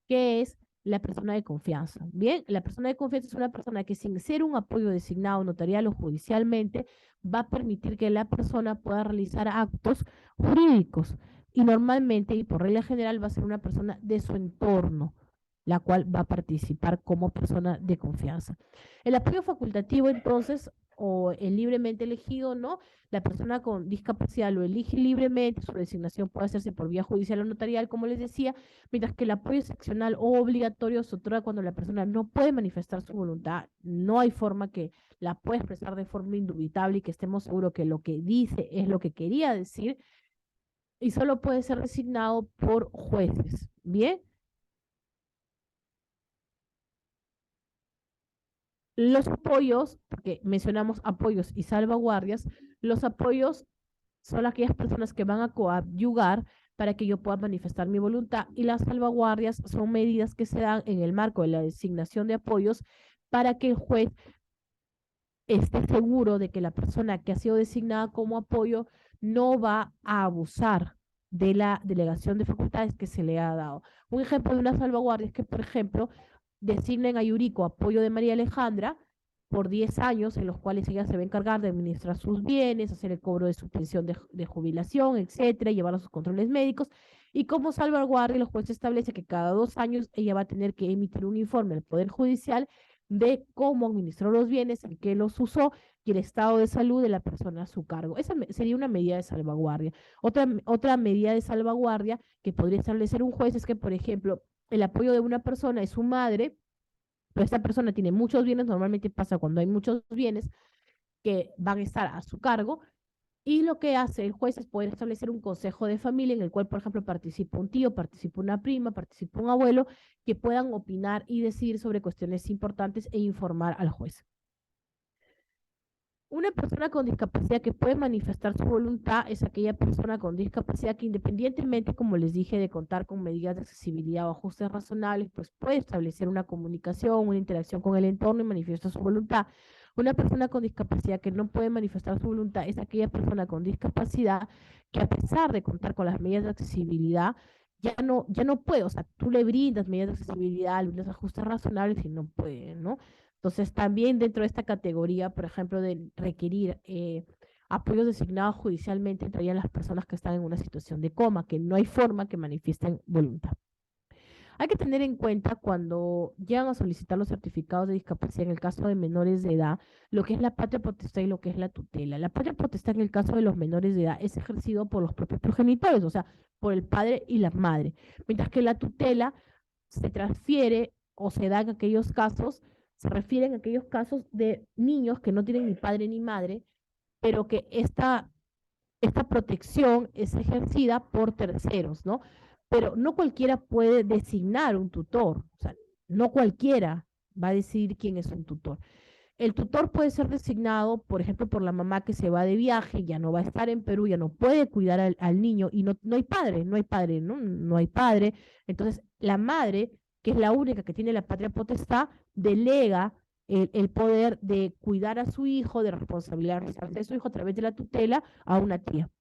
que es la persona de confianza. Bien, la persona de confianza es una persona que sin ser un apoyo designado notarial o judicialmente va a permitir que la persona pueda realizar actos jurídicos y normalmente y por regla general va a ser una persona de su entorno la cual va a participar como persona de confianza. El apoyo facultativo, entonces, o el libremente elegido, ¿no? La persona con discapacidad lo elige libremente, su designación puede hacerse por vía judicial o notarial, como les decía, mientras que el apoyo seccional o obligatorio se otorga cuando la persona no puede manifestar su voluntad, no hay forma que la pueda expresar de forma indubitable y que estemos seguros que lo que dice es lo que quería decir y solo puede ser designado por jueces. Bien, los apoyos, porque mencionamos apoyos y salvaguardias, los apoyos son aquellas personas que van a coadyuvar para que yo pueda manifestar mi voluntad y las salvaguardias son medidas que se dan en el marco de la designación de apoyos para que el juez esté seguro de que la persona que ha sido designada como apoyo no va a abusar de la delegación de facultades que se le ha dado. Un ejemplo de una salvaguardia es que, por ejemplo, designen a Yuriko apoyo de María Alejandra por 10 años en los cuales ella se va a encargar de administrar sus bienes, hacer el cobro de su pensión de jubilación, etcétera, llevar a sus controles médicos. Y como salvaguardia, los jueces establecen que cada 2 años ella va a tener que emitir un informe al Poder Judicial de cómo administró los bienes, en qué los usó y el estado de salud de la persona a su cargo. Esa sería una medida de salvaguardia. Otra medida de salvaguardia que podría establecer un juez es que, por ejemplo, el apoyo de una persona es su madre, pero esta persona tiene muchos bienes, normalmente pasa cuando hay muchos bienes que van a estar a su cargo, y lo que hace el juez es poder establecer un consejo de familia en el cual, por ejemplo, participa un tío, participa una prima, participa un abuelo, que puedan opinar y decir sobre cuestiones importantes e informar al juez. Una persona con discapacidad que puede manifestar su voluntad es aquella persona con discapacidad que independientemente, como les dije, de contar con medidas de accesibilidad o ajustes razonables, pues puede establecer una comunicación, una interacción con el entorno y manifiesta su voluntad. Una persona con discapacidad que no puede manifestar su voluntad es aquella persona con discapacidad que a pesar de contar con las medidas de accesibilidad, ya no puede, o sea, tú le brindas medidas de accesibilidad, le brindas ajustes razonables y no puede, ¿no? Entonces, también dentro de esta categoría, por ejemplo, de requerir apoyos designados judicialmente, entrarían las personas que están en una situación de coma, que no hay forma que manifiesten voluntad. Hay que tener en cuenta cuando llegan a solicitar los certificados de discapacidad en el caso de menores de edad, lo que es la patria potestad y lo que es la tutela. La patria potestad en el caso de los menores de edad es ejercido por los propios progenitores, o sea, por el padre y la madre, mientras que la tutela se transfiere o se da en aquellos casos, se refieren a aquellos casos de niños que no tienen ni padre ni madre, pero que esta protección es ejercida por terceros, ¿no? Pero no cualquiera puede designar un tutor, o sea, no cualquiera va a decidir quién es un tutor. El tutor puede ser designado, por ejemplo, por la mamá que se va de viaje, ya no va a estar en Perú, ya no puede cuidar al niño y no hay padre, no hay padre. Entonces, la madre, que es la única que tiene la patria potestad, delega el poder de cuidar a su hijo, de responsabilizarse de su hijo a través de la tutela a una tía.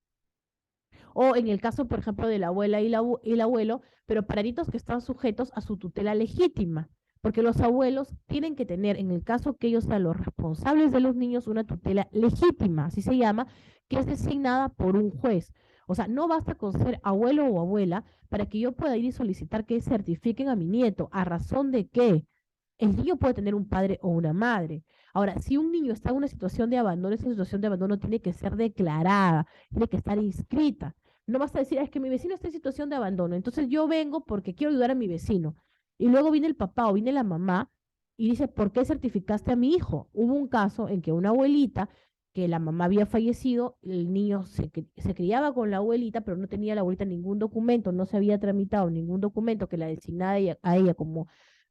O en el caso, por ejemplo, de la abuela y el abuelo, pero para niños que están sujetos a su tutela legítima. porque los abuelos tienen que tener, en el caso que ellos sean los responsables de los niños, una tutela legítima, así se llama, que es designada por un juez. O sea, no basta con ser abuelo o abuela para que yo pueda ir y solicitar que certifiquen a mi nieto, a razón de que el niño puede tener un padre o una madre. Ahora, si un niño está en una situación de abandono, esa situación de abandono tiene que ser declarada, tiene que estar inscrita. No basta decir, "Ah, es que mi vecino está en situación de abandono, entonces yo vengo porque quiero ayudar a mi vecino". Y luego viene el papá o viene la mamá y dice, "¿Por qué certificaste a mi hijo?". Hubo un caso en que una abuelita, que la mamá había fallecido, el niño se criaba con la abuelita, pero no tenía la abuelita ningún documento, no se había tramitado ningún documento que la designara a ella como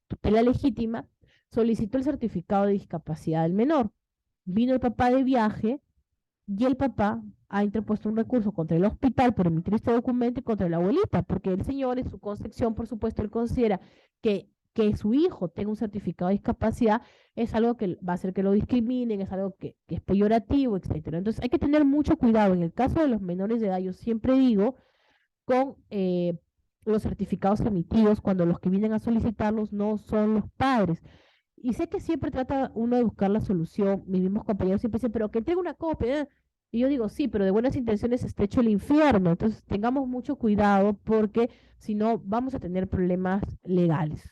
tutela legítima, solicitó el certificado de discapacidad del menor. Vino el papá de viaje y el papá ha interpuesto un recurso contra el hospital por emitir este documento y contra la abuelita, porque el señor en su concepción, por supuesto, él considera que su hijo tenga un certificado de discapacidad es algo que va a hacer que lo discriminen, es algo que es peyorativo, etcétera. Entonces hay que tener mucho cuidado. En el caso de los menores de edad, yo siempre digo, con los certificados emitidos cuando los que vienen a solicitarlos no son los padres. Y sé que siempre trata uno de buscar la solución. Mis mismos compañeros siempre dicen, pero que entregue una copia. Y yo digo, sí, pero de buenas intenciones está hecho el infierno. Entonces tengamos mucho cuidado porque si no vamos a tener problemas legales.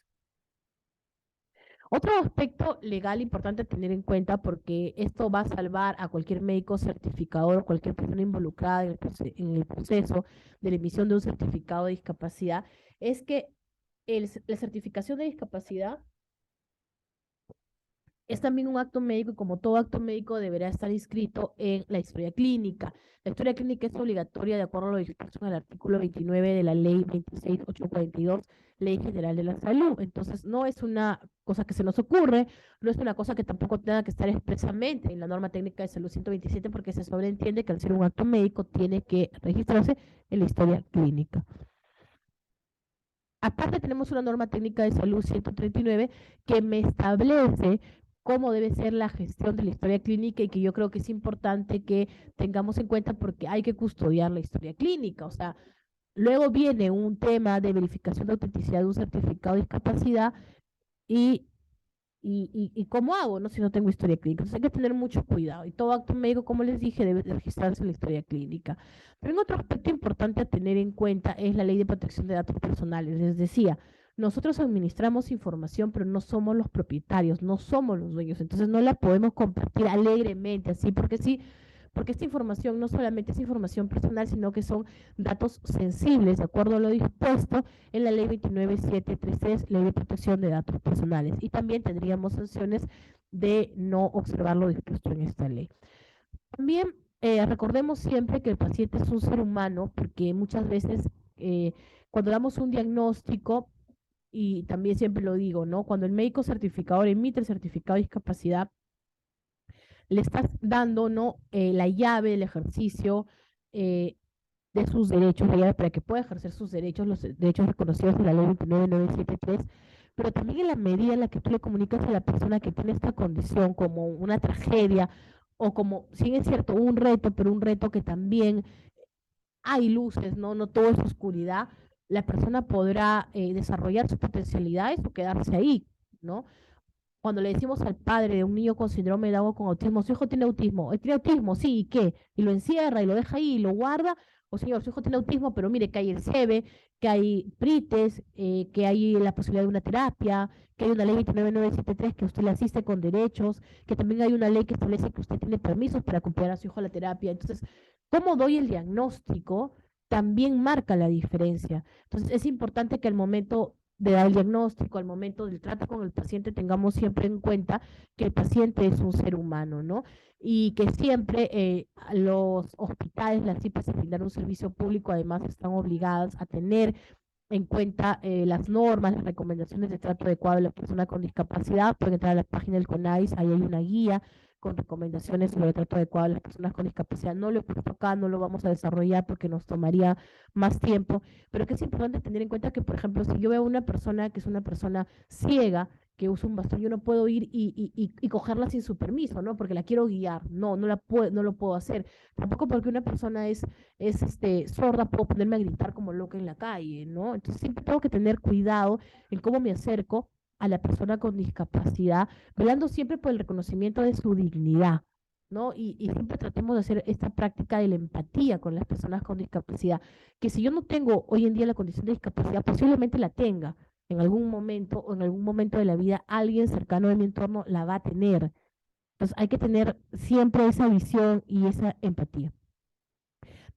Otro aspecto legal importante a tener en cuenta, porque esto va a salvar a cualquier médico certificador, cualquier persona involucrada en el proceso de la emisión de un certificado de discapacidad, es que la certificación de discapacidad es también un acto médico y como todo acto médico deberá estar inscrito en la historia clínica. La historia clínica es obligatoria de acuerdo a lo dispuesto en el artículo 29 de la ley 26842, Ley General de la Salud. Entonces, no es una cosa que se nos ocurre, no es una cosa que tampoco tenga que estar expresamente en la norma técnica de salud 127, porque se sobreentiende que al ser un acto médico tiene que registrarse en la historia clínica. Aparte tenemos una norma técnica de salud 139 que me establece cómo debe ser la gestión de la historia clínica y que yo creo que es importante que tengamos en cuenta porque hay que custodiar la historia clínica. O sea, luego viene un tema de verificación de autenticidad de un certificado de discapacidad y cómo hago, ¿no? Si no tengo historia clínica. Entonces hay que tener mucho cuidado. Y todo acto médico, como les dije, debe registrarse en la historia clínica. Pero en otro aspecto importante a tener en cuenta es la ley de protección de datos personales. Les decía, nosotros administramos información, pero no somos los propietarios, no somos los dueños. Entonces no la podemos compartir alegremente, así, porque sí, porque esta información no solamente es información personal, sino que son datos sensibles, de acuerdo a lo dispuesto en la ley 29733, ley de protección de datos personales. Y también tendríamos sanciones de no observar lo dispuesto en esta ley. También recordemos siempre que el paciente es un ser humano, porque muchas veces cuando damos un diagnóstico, y también siempre lo digo, ¿no? Cuando el médico certificador emite el certificado de discapacidad, le estás dando, ¿no? La llave del ejercicio eh, de sus derechos, la llave para que pueda ejercer sus derechos, los derechos reconocidos en la ley 29973, pero también en la medida en la que tú le comunicas a la persona que tiene esta condición como una tragedia o como, si bien es cierto, un reto, pero un reto que también hay luces, ¿no? No todo es oscuridad, la persona podrá desarrollar sus potencialidades o quedarse ahí, ¿no? Cuando le decimos al padre de un niño con síndrome de Down con autismo, su hijo tiene autismo, sí, ¿y qué? Y lo encierra y lo deja ahí y lo guarda, o señor, su hijo tiene autismo, pero mire que hay el SEBE, que hay PRITES, que hay la posibilidad de una terapia, que hay una ley 29973 que usted le asiste con derechos, que también hay una ley que establece que usted tiene permisos para acompañar a su hijo a la terapia. Entonces, cómo doy el diagnóstico también marca la diferencia. Entonces, es importante que al momento de dar el diagnóstico, al momento del trato con el paciente, tengamos siempre en cuenta que el paciente es un ser humano, ¿no? Y que siempre los hospitales, las CIPAS, a brindar un servicio público, además están obligadas a tener en cuenta las normas, las recomendaciones de trato adecuado de la persona con discapacidad. Pueden entrar a la página del CONAIS, ahí hay una guía con recomendaciones sobre el trato adecuado de las personas con discapacidad. No lo he puesto acá, no lo vamos a desarrollar porque nos tomaría más tiempo, pero que es importante tener en cuenta que, por ejemplo, si yo veo una persona que es una persona ciega, que usa un bastón, yo no puedo ir y cogerla sin su permiso, ¿no? Porque la quiero guiar, no lo puedo hacer. Tampoco porque una persona es sorda, puedo ponerme a gritar como loca en la calle, ¿no? Entonces siempre tengo que tener cuidado en cómo me acerco a la persona con discapacidad, velando siempre por el reconocimiento de su dignidad, ¿no? Y siempre tratemos de hacer esta práctica de la empatía con las personas con discapacidad, que si yo no tengo hoy en día la condición de discapacidad, posiblemente la tenga en algún momento o en algún momento de la vida, alguien cercano de mi entorno la va a tener. Entonces hay que tener siempre esa visión y esa empatía.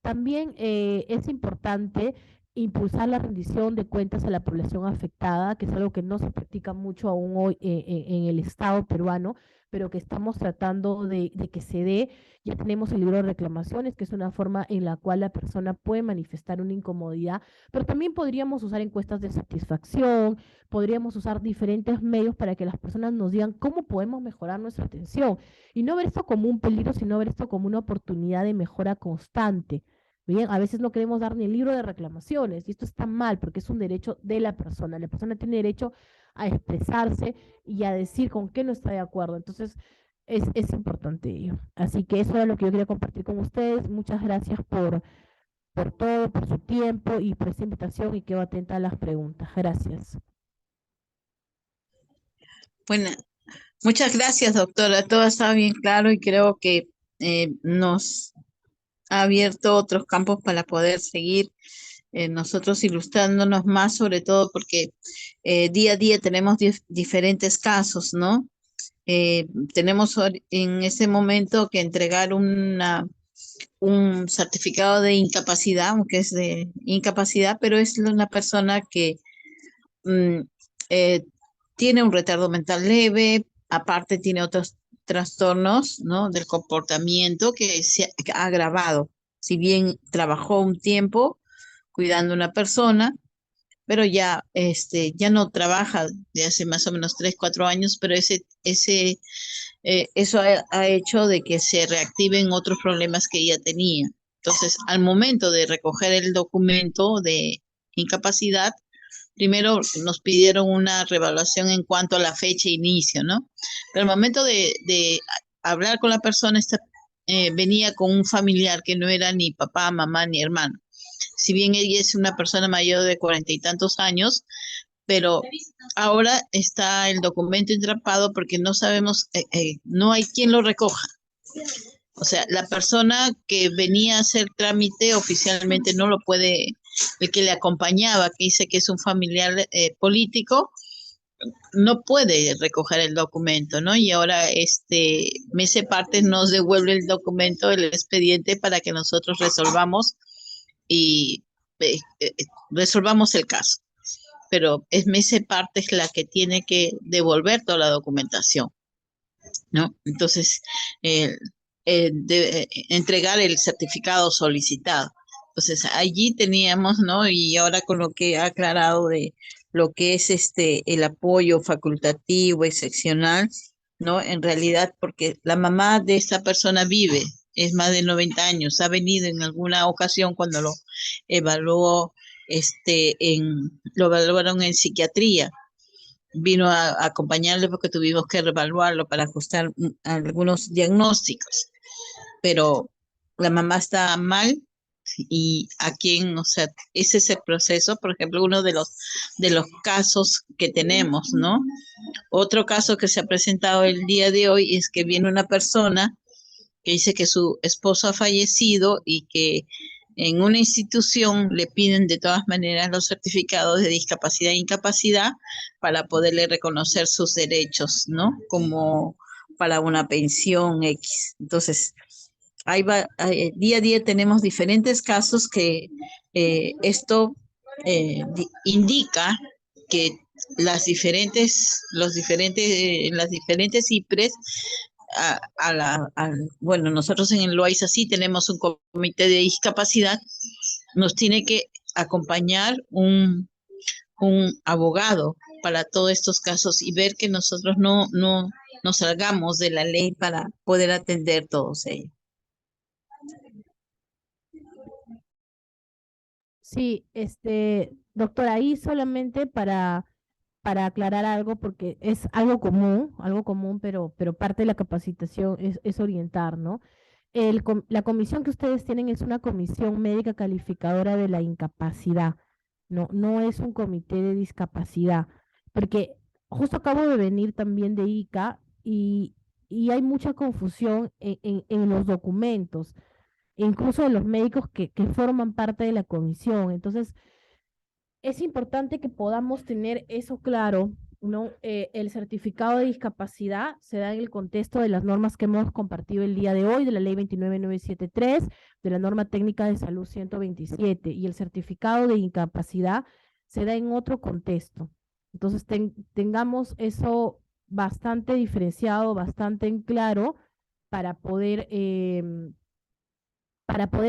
También es importante impulsar la rendición de cuentas a la población afectada, que es algo que no se practica mucho aún hoy en el Estado peruano, pero que estamos tratando de que se dé. Ya tenemos el libro de reclamaciones, que es una forma en la cual la persona puede manifestar una incomodidad, pero también podríamos usar encuestas de satisfacción, podríamos usar diferentes medios para que las personas nos digan cómo podemos mejorar nuestra atención y no ver esto como un peligro, sino ver esto como una oportunidad de mejora constante. Bien, a veces no queremos dar ni el libro de reclamaciones y esto está mal porque es un derecho de la persona. La persona tiene derecho a expresarse y a decir con qué no está de acuerdo. Entonces, es importante ello. Así que eso era lo que yo quería compartir con ustedes. Muchas gracias por todo, por su tiempo y por esta invitación y quedo atenta a las preguntas. Gracias. Bueno, muchas gracias, doctora. Todo está bien claro y creo que nos ha abierto otros campos para poder seguir nosotros ilustrándonos más, sobre todo porque día a día tenemos diferentes casos, ¿no? Tenemos en ese momento que entregar un certificado de incapacidad, aunque es de incapacidad, pero es una persona que mm, eh, tiene un retardo mental leve, aparte tiene otros trastornos, ¿no? Del comportamiento que ha agravado. Si bien trabajó un tiempo cuidando a una persona, pero ya, ya no trabaja de hace más o menos 3, 4 años, pero eso ha hecho de que se reactiven otros problemas que ella tenía. Entonces, al momento de recoger el documento de incapacidad, primero nos pidieron una revaluación en cuanto a la fecha de inicio, ¿no? Pero al momento de hablar con la persona, venía con un familiar que no era ni papá, mamá, ni hermano. Si bien ella es una persona mayor de 40 y tantos años, pero ahora está el documento entrapado porque no sabemos, no hay quien lo recoja. O sea, la persona que venía a hacer trámite oficialmente no lo puede, el que le acompañaba, que dice que es un familiar político, no puede recoger el documento, ¿no? Y ahora Mese Partes nos devuelve el documento, el expediente, para que nosotros resolvamos y resolvamos el caso. Pero es Mese Partes la que tiene que devolver toda la documentación, ¿no? Entonces, entregar el certificado solicitado. Entonces, allí teníamos, ¿no? Y ahora con lo que ha aclarado de lo que es el apoyo facultativo, excepcional, ¿no? En realidad, porque la mamá de esta persona vive, es más de 90 años, ha venido en alguna ocasión cuando lo evaluó, lo evaluaron en psiquiatría, vino a acompañarle porque tuvimos que revaluarlo para ajustar algunos diagnósticos, pero la mamá está mal y a quién, o sea, ese es el proceso, por ejemplo, uno de los casos que tenemos, ¿no? Otro caso que se ha presentado el día de hoy es que viene una persona que dice que su esposo ha fallecido y que en una institución le piden de todas maneras los certificados de discapacidad e incapacidad para poderle reconocer sus derechos, ¿no? Como para una pensión X. Entonces, día a día tenemos diferentes casos que esto indica que las diferentes IPRES bueno, nosotros en el Loaiza sí tenemos un comité de discapacidad, nos tiene que acompañar un abogado para todos estos casos y ver que nosotros no nos salgamos de la ley para poder atender todos ellos. Sí, doctora, ahí solamente para aclarar algo, porque es algo común, pero parte de la capacitación es orientar, ¿no? La comisión que ustedes tienen es una comisión médica calificadora de la incapacidad, no es un comité de discapacidad, porque justo acabo de venir también de ICA y hay mucha confusión en los documentos, incluso de los médicos que forman parte de la comisión. Entonces, es importante que podamos tener eso claro, ¿no? El certificado de discapacidad se da en el contexto de las normas que hemos compartido el día de hoy, de la ley 29973, de la norma técnica de salud 127, y el certificado de incapacidad se da en otro contexto. Entonces, tengamos eso bastante diferenciado, bastante en claro para poder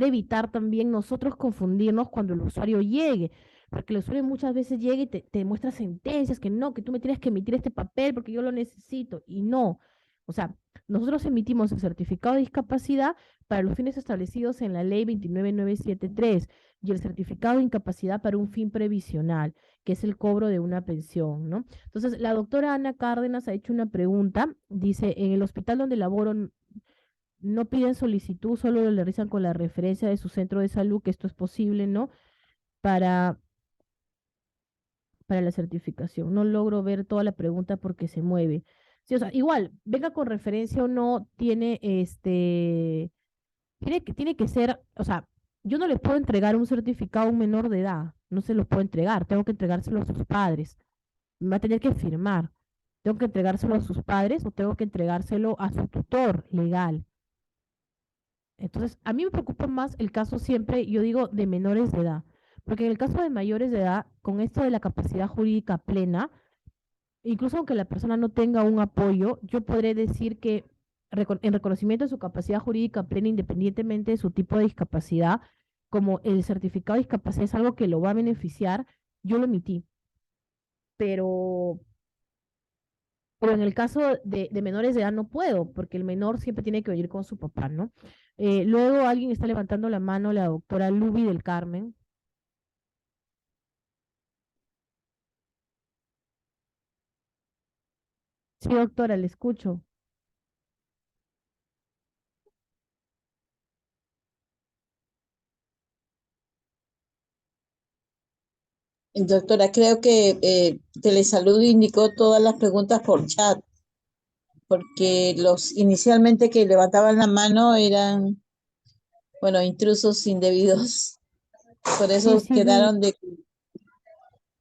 evitar también nosotros confundirnos cuando el usuario llegue, porque el usuario muchas veces llega y te muestra sentencias que no, que tú me tienes que emitir este papel porque yo lo necesito, y no. O sea, nosotros emitimos el certificado de discapacidad para los fines establecidos en la ley 29973 y el certificado de incapacidad para un fin previsional, que es el cobro de una pensión, ¿no? Entonces, la doctora Ana Cárdenas ha hecho una pregunta, dice, en el hospital donde laboro no piden solicitud, solo lo realizan con la referencia de su centro de salud, que esto es posible, ¿no? Para, para la certificación. No logro ver toda la pregunta porque se mueve. Sí, o sea, igual, venga con referencia o no, tiene que ser, o sea, yo no le puedo entregar un certificado a un menor de edad, no se lo puedo entregar, tengo que entregárselo a sus padres, me va a tener que firmar, tengo que entregárselo a sus padres o tengo que entregárselo a su tutor legal. Entonces, a mí me preocupa más el caso siempre, yo digo, de menores de edad, porque en el caso de mayores de edad, con esto de la capacidad jurídica plena, incluso aunque la persona no tenga un apoyo, yo podré decir que en reconocimiento de su capacidad jurídica plena, independientemente de su tipo de discapacidad, como el certificado de discapacidad es algo que lo va a beneficiar, yo lo emití. Pero, pero en el caso de menores de edad no puedo, porque el menor siempre tiene que venir con su papá, ¿no? Luego alguien está levantando la mano, la doctora Luby del Carmen. Sí, doctora, le escucho. Doctora, creo que Telesalud indicó todas las preguntas por chat, porque los inicialmente que levantaban la mano eran, bueno, intrusos indebidos. Por Sí, eso sí, vi. quedaron de,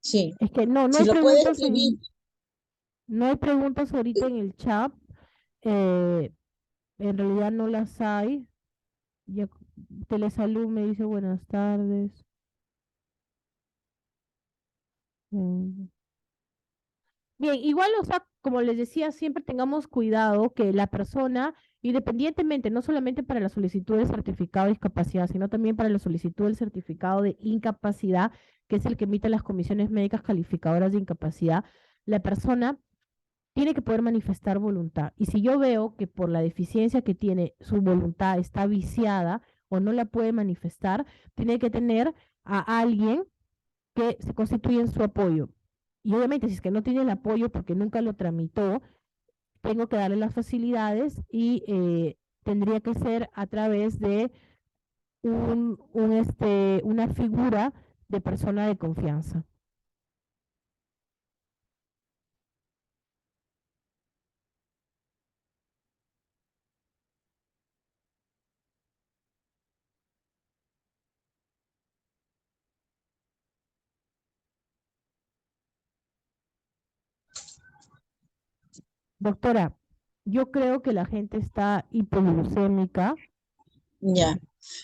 sí, Es que no si hay lo puede preguntas escribir. no hay preguntas ahorita en el chat. eh, en realidad no las hay. Ya, Telesalud me dice buenas tardes. Mm. Bien, igual, o sea, como les decía, siempre tengamos cuidado que la persona, independientemente, no solamente para la solicitud del certificado de discapacidad, sino también para la solicitud del certificado de incapacidad, que es el que emiten las comisiones médicas calificadoras de incapacidad, la persona tiene que poder manifestar voluntad. Y si yo veo que por la deficiencia que tiene su voluntad está viciada o no la puede manifestar, tiene que tener a alguien que se constituya en su apoyo. Y obviamente, si es que no tiene el apoyo porque nunca lo tramitó, tengo que darle las facilidades y tendría que ser a través de una figura de persona de confianza. Doctora, yo creo que la gente está hipoglucémica, Ya.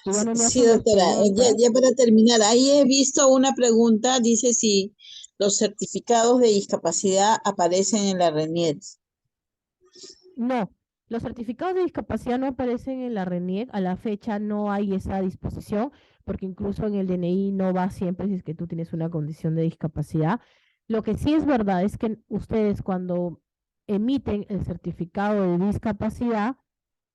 que ya no me Sí, hacen más doctora, preguntas. ya para terminar, ahí he visto una pregunta, dice si los certificados de discapacidad aparecen en la RENIEC. No, los certificados de discapacidad no aparecen en la RENIEC, a la fecha no hay esa disposición, porque incluso en el DNI no va siempre si es que tú tienes una condición de discapacidad. Lo que sí es verdad es que ustedes cuando emiten el certificado de discapacidad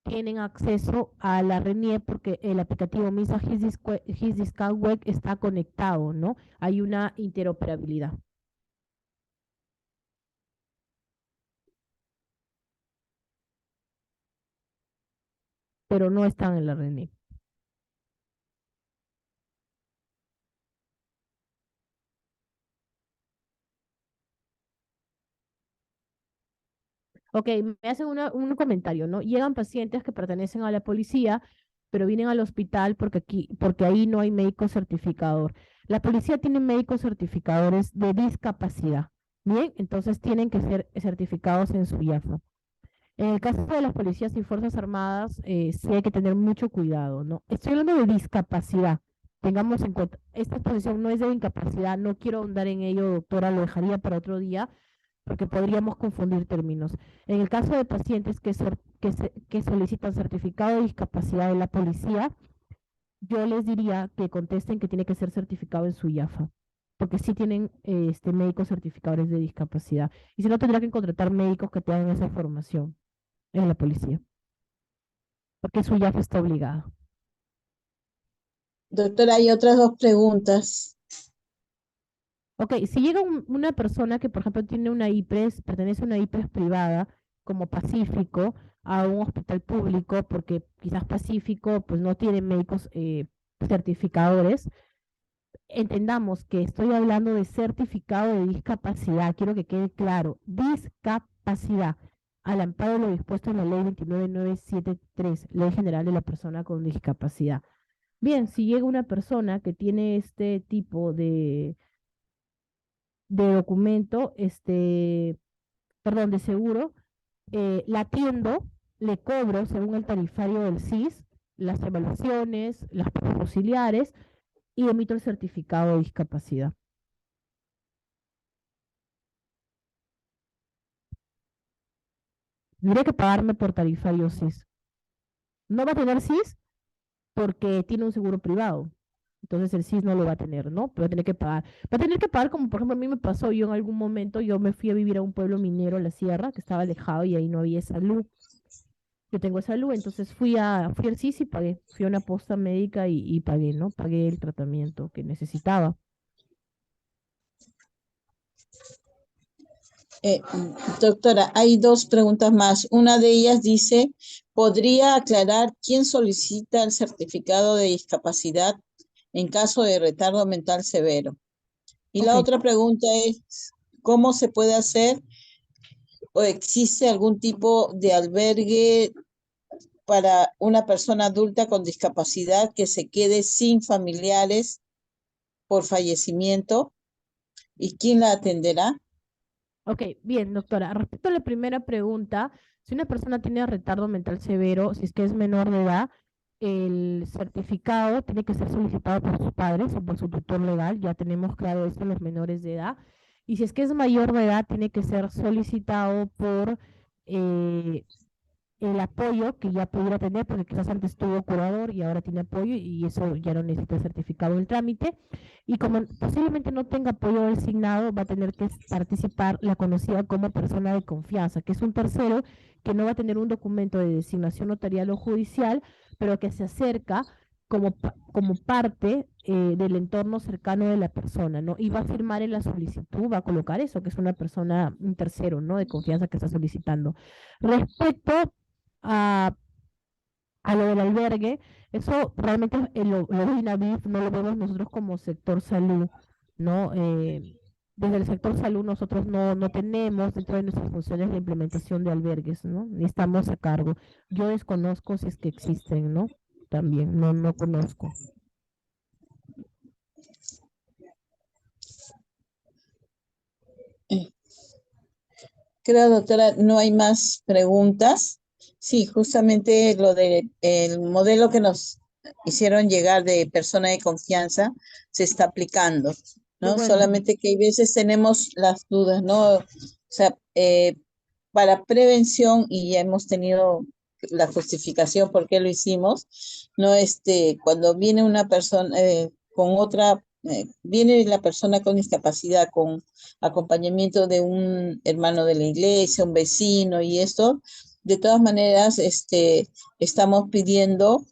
tienen acceso a la RENIEC porque el aplicativo MISA HISDiscount Web está conectado, ¿no? Hay una interoperabilidad, pero no están en la RENIEC. Ok, me hacen un comentario, ¿no? Llegan pacientes que pertenecen a la policía, pero vienen al hospital porque ahí no hay médico certificador. La policía tiene médicos certificadores de discapacidad. Bien, entonces tienen que ser certificados en su IAFA. En el caso de las policías y fuerzas armadas, sí hay que tener mucho cuidado, ¿no? Estoy hablando de discapacidad. Tengamos en cuenta, esta exposición no es de incapacidad, no quiero ahondar en ello, doctora, lo dejaría para otro día, porque podríamos confundir términos. En el caso de pacientes que solicitan certificado de discapacidad de la policía, yo les diría que contesten que tiene que ser certificado en su IAFA, porque sí tienen médicos certificadores de discapacidad. Y si no, tendrá que contratar médicos que tengan esa formación en la policía, porque su IAFA está obligada. Doctora, hay otras dos preguntas. Ok, si llega una persona que, por ejemplo, tiene una IPRES, pertenece a una IPRES privada, como Pacífico, a un hospital público, porque quizás Pacífico pues no tiene médicos certificadores, entendamos que estoy hablando de certificado de discapacidad, quiero que quede claro, discapacidad, al amparo de lo dispuesto en la ley 29973, Ley General de la Persona con Discapacidad. Bien, si llega una persona que tiene este tipo de documento, perdón, de seguro, la atiendo, le cobro según el tarifario del SIS, las evaluaciones, las pruebas auxiliares y emito el certificado de discapacidad. Tendría que pagarme por tarifario SIS. No va a tener SIS porque tiene un seguro privado. Entonces el SIS no lo va a tener, ¿no? Pero va a tener que pagar. Va a tener que pagar como por ejemplo a mí me pasó, yo en algún momento, yo me fui a vivir a un pueblo minero, la sierra, que estaba alejado y ahí no había salud. Yo tengo salud, entonces fui al SIS y pagué. Fui a una posta médica y pagué, ¿no? Pagué el tratamiento que necesitaba. Doctora, hay dos preguntas más. Una de ellas dice, ¿podría aclarar quién solicita el certificado de discapacidad en caso de retardo mental severo? Y Ok, la otra pregunta es, ¿cómo se puede hacer o existe algún tipo de albergue para una persona adulta con discapacidad que se quede sin familiares por fallecimiento? ¿Y quién la atenderá? ok, bien, doctora. Respecto a la primera pregunta, si una persona tiene retardo mental severo, si es que es menor de edad, el certificado tiene que ser solicitado por sus padres o por su tutor legal. Ya tenemos claro esto en los menores de edad. Y si es que es mayor de edad, tiene que ser solicitado por eh, el apoyo que ya pudiera tener, porque quizás antes tuvo curador y ahora tiene apoyo y eso ya no necesita certificado del trámite. Y como posiblemente no tenga apoyo designado, va a tener que participar la conocida como persona de confianza, que es un tercero que no va a tener un documento de designación notarial o judicial, pero que se acerca como parte del entorno cercano de la persona, ¿no? Y va a firmar en la solicitud, va a colocar eso, que es una persona, un tercero, ¿no? De confianza que está solicitando. Respecto a, a lo del albergue, eso realmente lo de INAVIF no lo vemos nosotros como sector salud, ¿no? Desde el sector salud nosotros no tenemos dentro de nuestras funciones la implementación de albergues, ¿no? Ni estamos a cargo. Yo desconozco si es que existen, ¿no? También, no conozco. Eh, Creo, doctora, no hay más preguntas. Sí, justamente lo del el modelo que nos hicieron llegar de persona de confianza se está aplicando, Qué ¿no? bueno. Solamente que hay veces tenemos las dudas, ¿no? O sea, para prevención, y ya hemos tenido la justificación por qué lo hicimos, ¿no? Cuando viene una persona con otra, viene la persona con discapacidad, con acompañamiento de un hermano de la iglesia, un vecino y esto, de todas maneras, estamos pidiendo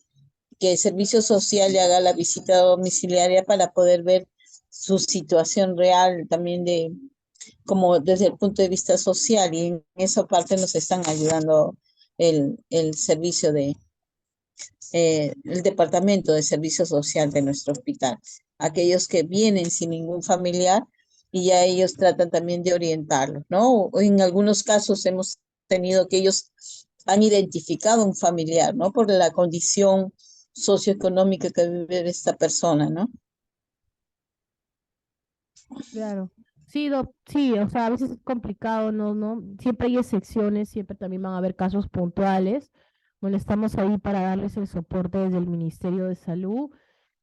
que el servicio social le haga la visita domiciliaria para poder ver su situación real también como desde el punto de vista social, y en esa parte nos están ayudando el servicio el departamento de servicio social de nuestro hospital. Aquellos que vienen sin ningún familiar y ya ellos tratan también de orientarlos, ¿no? O en algunos casos hemos tenido que ellos han identificado un familiar, ¿no? Por la condición socioeconómica que vive esta persona, ¿no? Claro. Sí, sí, o sea, a veces es complicado, ¿no? Siempre hay excepciones, siempre también van a haber casos puntuales. Bueno, estamos ahí para darles el soporte desde el Ministerio de Salud.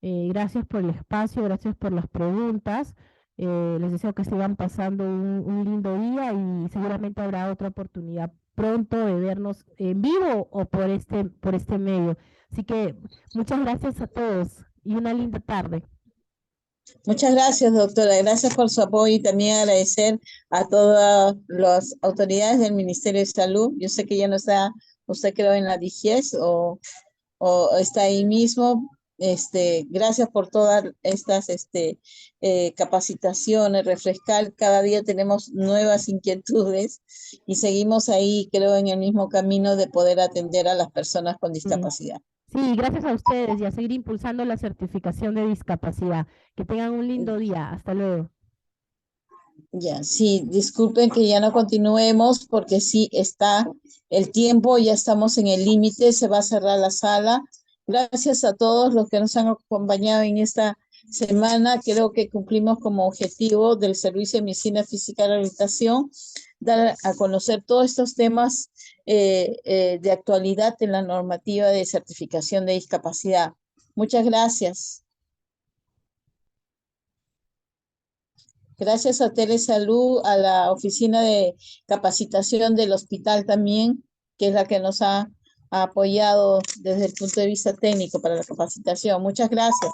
Gracias por el espacio, gracias por las preguntas. Les deseo que sigan pasando un lindo día y seguramente habrá otra oportunidad pronto de vernos en vivo o por este medio. Así que muchas gracias a todos y una linda tarde. Muchas gracias, doctora. Gracias por su apoyo y también agradecer a todas las autoridades del Ministerio de Salud. Yo sé que ya no está, usted creo en la DGS o está ahí mismo. Gracias por todas estas capacitaciones, refrescar. Cada día tenemos nuevas inquietudes y seguimos ahí, creo, en el mismo camino de poder atender a las personas con Sí. discapacidad. Sí, gracias a ustedes y a seguir impulsando la certificación de discapacidad. Que tengan un lindo día. Hasta luego. Ya, sí, disculpen que ya no continuemos porque sí está el tiempo, ya estamos en el límite, se va a cerrar la sala. Gracias a todos los que nos han acompañado en esta semana. Creo que cumplimos como objetivo del Servicio de Medicina Física y Rehabilitación dar a conocer todos estos temas de actualidad en la normativa de certificación de discapacidad. Muchas gracias. Gracias a Telesalud, a la oficina de capacitación del hospital también, que es la que nos ha apoyado desde el punto de vista técnico para la capacitación. Muchas gracias.